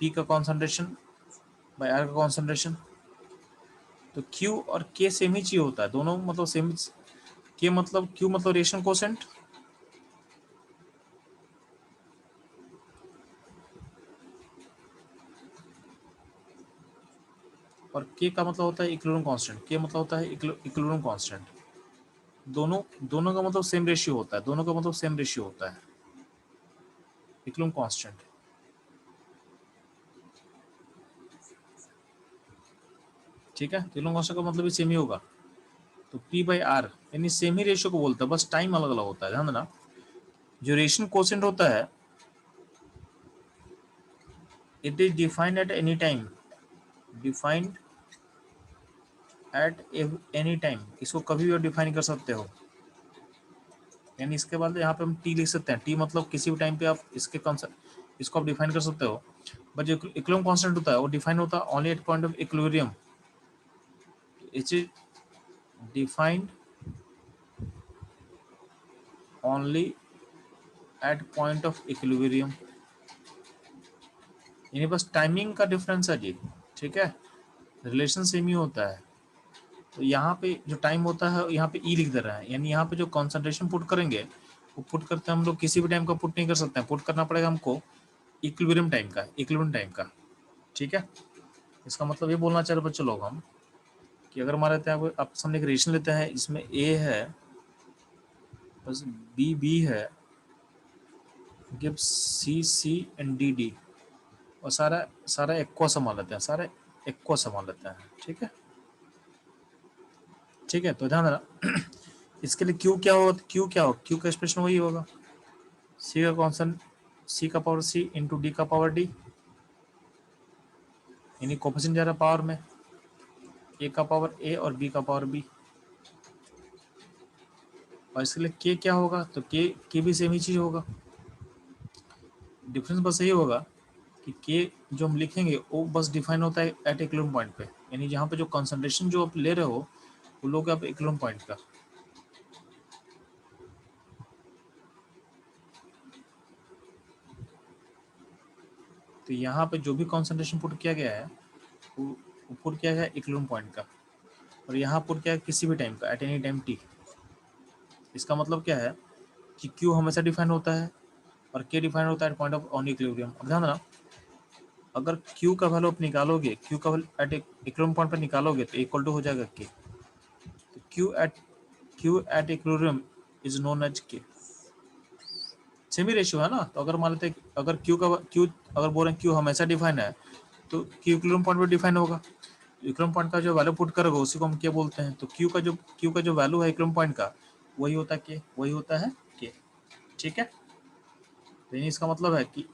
P का कॉन्सेंट्रेशन बाय R का कॉन्सेंट्रेशन, तो Q और K सेम ही चीज होता है, दोनों मतलब सेम। K मतलब Q मतलब रिएक्शन कोसेंट, और K का मतलब होता है इक्विलिब्रियम कांस्टेंट। K मतलब होता है इक्विलिब्रियम कांस्टेंट। दोनों दोनों का मतलब सेम रेशियो होता है, दोनों का मतलब सेम रेशियो होता है, इक्विलिब्रियम कांस्टेंट। ठीक है, इक्विलिब्रियम कांस्टेंट का मतलब भी सेम ही होगा। तो P/R यानी सेम ही रेशियो को बोलता है, बस टाइम अलग अलग होता है। ध्यान देना, जो रिएक्शन कोसेंट होता है, it is defined at any time, defined at any time, इसको कभी भी डिफाइन कर सकते हो। यानी इसके बाद यहाँ पे हम टी लिख सकते हैं, टी मतलब किसी भी टाइम पे आप इसके कॉन्सेप्ट इसको आप डिफाइन कर सकते हो। बट जो इक्विलिब्रियम कांस्टेंट होता है वो डिफाइन होता है only at point of equilibrium, it is defined only at point of equilibrium, यानी बस टाइमिंग का डिफरेंस है जी। ठीक है, रिलेशन सेम ही होता है। तो यहाँ पे जो टाइम होता है यहाँ पे ई लिख दे रहा है, यानी यहाँ पे जो कॉन्सेंट्रेशन पुट करेंगे वो पुट करते हैं हम लोग किसी भी टाइम का पुट नहीं कर सकते हैं, पुट करना पड़ेगा हमको इक्विलिब्रियम टाइम का, इक्विलिब्रियम टाइम का। ठीक है, इसका मतलब ये बोलना चाह रहे बच्चे लोग हम कि अगर हमारे आप सामने एक रिलेशन लेते हैं जिसमें ए है बस बी है, गिव सी एंड डी, और सारा सारा एक्वा संभाल लेते हैं, सारे एक्वा संभाल लेते हैं। ठीक है, ठीक है, तो ध्यान देना इसके लिए क्यू क्या होगा? क्यू क्या होगा? क्यू का एक्सप्रेशन वही होगा, सी का कॉन्सेंट, सी का पावर सी इंटू डी का पावर डी, यानी कोफिशिएंट जा रहा है पावर में, ए का पावर ए और बी का पावर बी। और इसके लिए के क्या होगा? तो के भी सेम ही चीज होगा, डिफरेंस बस यही होगा कि के जो हम लिखेंगे वो बस डिफाइन होता है एट इक्विलिब्रियम पॉइंट पे, यानी जहाँ पे जो कंसंट्रेशन जो आप ले रहे हो वो लोग आप इक्विलिब्रियम पॉइंट का। तो यहाँ पे जो भी कंसंट्रेशन पुट किया गया है वो पुट किया गया है इक्विलिब्रियम पॉइंट का, और यहाँ पुट किया है किसी भी टाइम का, एट एनी टाइम टी। इसका मतलब क्या है कि Q हमेशा डिफाइन होता है और K डिफाइन होता है at point of on equilibrium. अब ध्यान देना, अगर Q का वैल्यू आप निकालोगे, Q का वैल्यू एट इक्विलिब्रियम पॉइंट पर निकालोगे तो इक्वल टू हो जाएगा K। तो Q at equilibrium is known as K। Same ratio है ना, तो अगर मान लेते हैं अगर Q अगर बोल रहे हैं Q हमेशा डिफाइन है तो Q इक्विलिब्रियम पॉइंट पर डिफाइन होगा। इक्विलिब्रियम पॉइंट का जो वैल्यू पुट करोगे उसी को हम K बोलते हैं। तो Q का जो वैल्यू है इक्विलिब्रियम पॉइंट का वही होता है K, वही होता है K। ठीक है, तो इसका मतलब है कि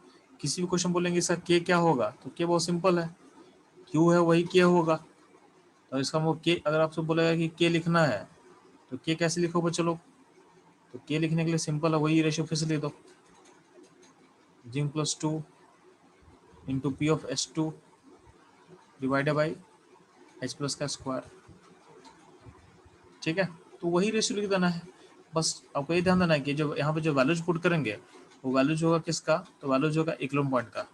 किसी भी क्वेश्चन बोलेंगे इसका K क्या होगा, तो K बहुत सिंपल है, Q है वही K होगा। तो इसका वो K अगर आपसे बोलेगा कि K लिखना है तो K कैसे लिखोगे, चलो तो K लिखने के लिए सिंपल है, वही रेशियो फिर से लिख दो, G+2 into P of S2 divided by H+ का स्क्वायर। ठीक है, तो वही रेशियो लिख देना है। बस आपको ये ध्यान देना है कि जो यहाँ पे जो वैल्यूज पुट करेंगे वो वैल्यूज होगा किसका, तो वैल्यूज होगा इक्विलिब्रियम पॉइंट का।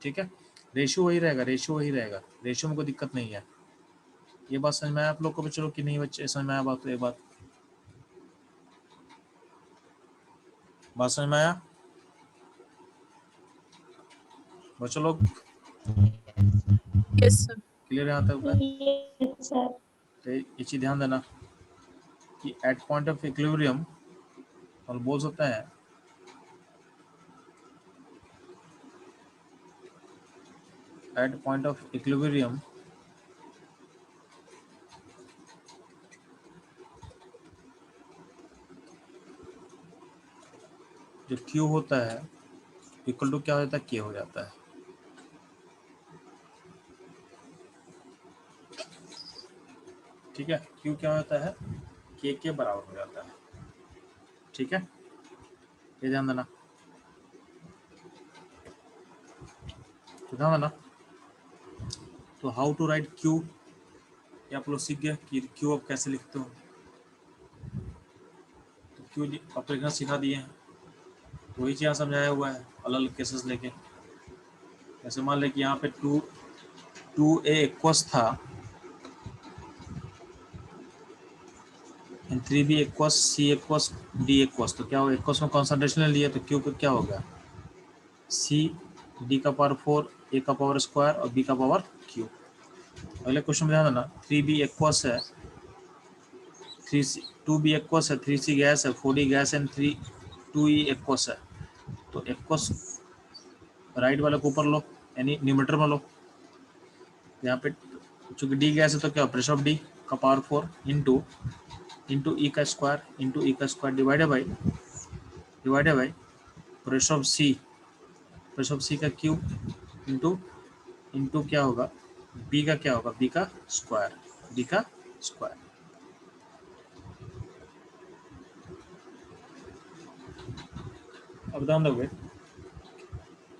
ठीक है, रेशियो वही रहेगा, रेशियो में कोई दिक्कत नहीं है। ये बात समझ में आया आप लोग को भी, चलो कि नहीं बच्चे समझ में आया बात, तो ये बात समझ में आया बच्चों लोग, यस सर। क्लियर यहाँ तक है? Yes, sir. तो ये चीज ध्यान देना कि एट पॉइंट ऑफ इक्विलिब्रियम और बोल सकते हैं एट पॉइंट ऑफ इक्विलिब्रियम जो Q होता है इक्वल टू क्या हो जाता है, K हो जाता है। ठीक है, Q क्या होता है, K के बराबर हो जाता है। ठीक है, ये ध्यान देना, तो ध्यान देना। तो हाउ टू राइट Q, ये आप लोग सीख गए कि Q आप कैसे लिखते हो। तो Q आप लिखना सिखा दिए हैं, तो वही चीज़ समझाया हुआ है अलग अलग केसेस लेके। जैसे मान लें कि यहाँ पे 2A इक्वस था and 3B equals, C equals, D equals, तो क्या हो, इक्वस में कॉन्सेंट्रेशन ले लिया तो Q का क्या हो गया, C D का पावर 4 A का पावर स्क्वायर और B का पावर Q। अगले क्वेश्चन में ध्यान देना, 3B इक्वस है 2B इक्वस है, 3C गैस है, 4D gas and 2E equals है। तो इक्वस राइट वाले को ऊपर लो यानी न्यूमरेटर में लो। यहाँ पे चूंकि D गैस है तो क्या, प्रेशर ऑफ D का पावर 4 इंटू E का square divided by pressure of C का क्यूब इंटू क्या होगा, B का क्या होगा, B का स्क्वायर। अब ध्यान दोगे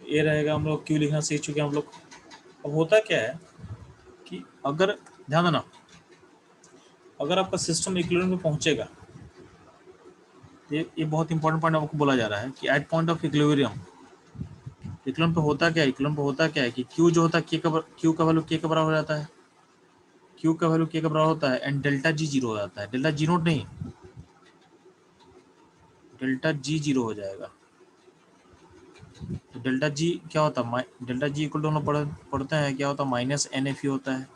ये रहेगा, हम लोग क्यों लिखना सीख चुके हैं हम लोग। अब होता क्या है कि अगर ध्यान देना, अगर आपका सिस्टम इक्विलिब्रियम में पहुंचेगा, ये बहुत इंपॉर्टेंट पॉइंट आपको बोला जा रहा है कि एट पॉइंट ऑफ इक्विलिब्रियम पे होता क्या है कि Q जो होता है Q का वैल्यू K के बराबर हो जाता है, Q का वैल्यू K के बराबर होता है एंड डेल्टा G 0 हो जाता है। डेल्टा G नोट नहीं, डेल्टा G 0 हो जाएगा। तो डेल्टा G क्या होता है, डेल्टा G इक्वल टू हम लोग पढ़ते हैं क्या होता है, माइनस NFE होता है।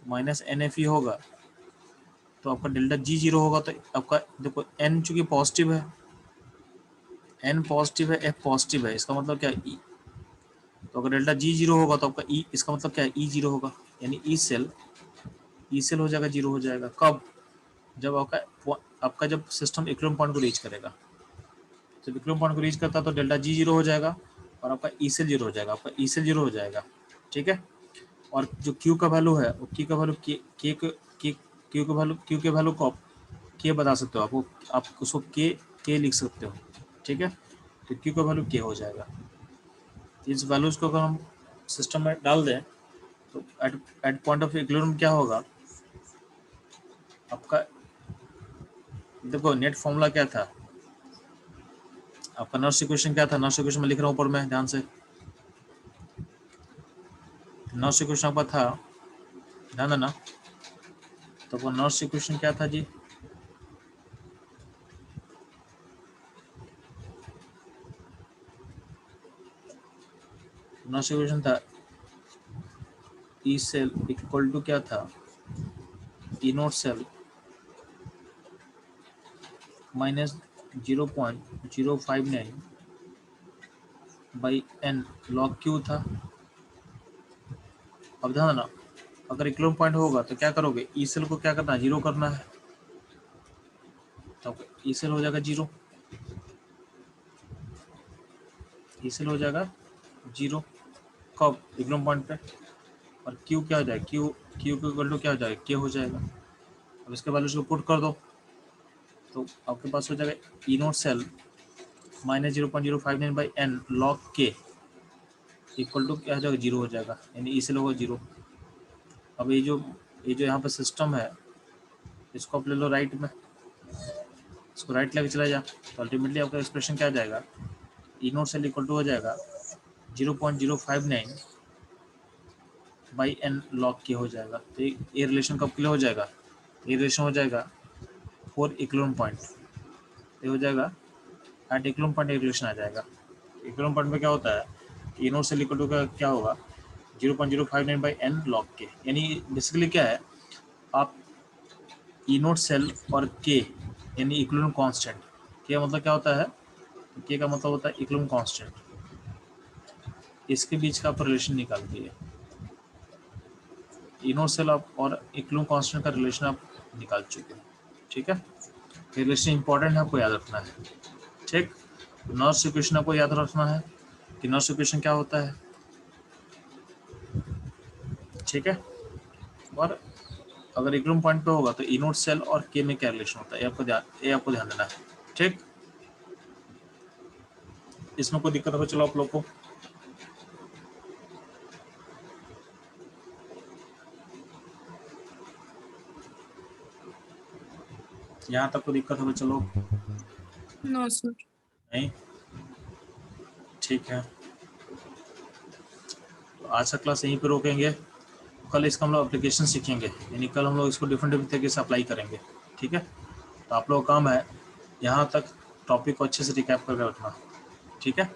माइनस NFE होगा तो आपका डेल्टा G 0 होगा, तो आपका देखो N चूंकि पॉजिटिव है, N पॉजिटिव है, F पॉजिटिव है, इसका मतलब क्या है E। तो अगर डेल्टा G 0 होगा तो आपका E, इसका मतलब क्या है E 0 होगा, यानी E सेल हो जाएगा, 0 हो जाएगा। कब, जब आपका जब सिस्टम इक्विलिब्रियम पॉइंट को रीच करेगा, जब इक्विलिब्रियम पॉइंट को रीच करता है तो डेल्टा G 0 हो जाएगा और आपका E सेल 0 हो जाएगा, हो जाएगा। ठीक है, और जो Q का वैल्यू है वो Q का वैल्यू Q के वैल्यू को आप K बता सकते हो, आप उसको K लिख सकते हो। ठीक है, तो Q का वैल्यू K हो जाएगा। इस वैल्यूज को अगर हम सिस्टम में डाल दें तो एट पॉइंट ऑफ इक्विलिब्रियम क्या होगा आपका, देखो नेट फॉर्मूला क्या था आपका, नर्स इक्वेशन क्या था, नर्स इक्वेशन में लिख रहा हूँ ऊपर में ध्यान से, नर्स इक्वेशन आपका था, ध्यान देना। तो वो नर्स इक्वेशन क्या था जी, नॉट इक्वेशन था ई सेल इक्वल टू क्या था, E naught cell minus 0.059 by N log Q था। अब ध्यान देना, अगर इक्विलिब्रियम पॉइंट होगा तो क्या करोगे, ई सेल को क्या करना है, जीरो करना है, तो ई सेल हो जाएगा जीरो, ई सेल हो जाएगा जीरो कब, इक्विलिब्रियम पॉइंट पे। और क्यू क्या हो जाएगा, क्यू क्यू के इक्वल टू क्या हो जाएगा, के हो जाएगा। अब इसके वैल्यूज को पुट कर दो तो आपके पास हो जाएगा E naught cell minus 0.059 by N log के इक्वल टू क्या हो जाएगा, जीरो हो जाएगा, यानी ई सेल होगा जीरो। अब ये जो यहाँ पे सिस्टम है इसको आप ले लो राइट में, इसको राइट लेके चला जा, तो अल्टीमेटली आपका एक्सप्रेशन क्या आ जाएगा, E naught cell equal to हो जाएगा 0.059 बाई एन लॉग के हो जाएगा। तो ये रिलेशन कब के लिए हो जाएगा, ये रिलेशन हो जाएगा फॉर इक्विलिब्रियम पॉइंट, ये हो जाएगा एट इक्विलिब्रियम पॉइंट, एक रिलेशन आ जाएगा। इक्विलिब्रियम पॉइंट में क्या होता है, ई नोट सेल इक्वल टू का क्या होगा 0.059 बाई एन लॉग के, यानी बेसिकली क्या है, आप ई नोट सेल और के यानी इक्विलिब्रियम कांस्टेंट, के मतलब क्या होता है, के का मतलब होता है इक्विलिब्रियम कांस्टेंट, इसके बीच का आप रिलेशन निकाल दिए, ई नोट सेल आप और इक्विलिब्रियम कांस्टेंट का रिलेशन आप निकाल चुके हैं। ठीक है, ये रिलेशन इंपॉर्टेंट है, आपको याद रखना है। ठीक, नॉर्स इक्वेशन आपको याद रखना है कि नॉर्स इक्वेशन क्या होता है। ठीक है, और अगर इक्विलिब्रियम पॉइंट पे होगा तो ई नोट सेल और के में क्या रिलेशन होता है, ये आपको ध्यान देना है। ठीक, इसमें कोई दिक्कत हो चलो आप लोग को, यहाँ तक कोई दिक्कत हो चलो, नो सर। नहीं, ठीक है, तो आज का क्लास यहीं पे रोकेंगे, कल इसका हम लोग एप्लीकेशन सीखेंगे, यानी कल हम लोग इसको डिफरेंट तरीके से अप्लाई करेंगे। ठीक है, तो आप लोग का काम है यहाँ तक टॉपिक को अच्छे से रिकैप करके रखना। ठीक है।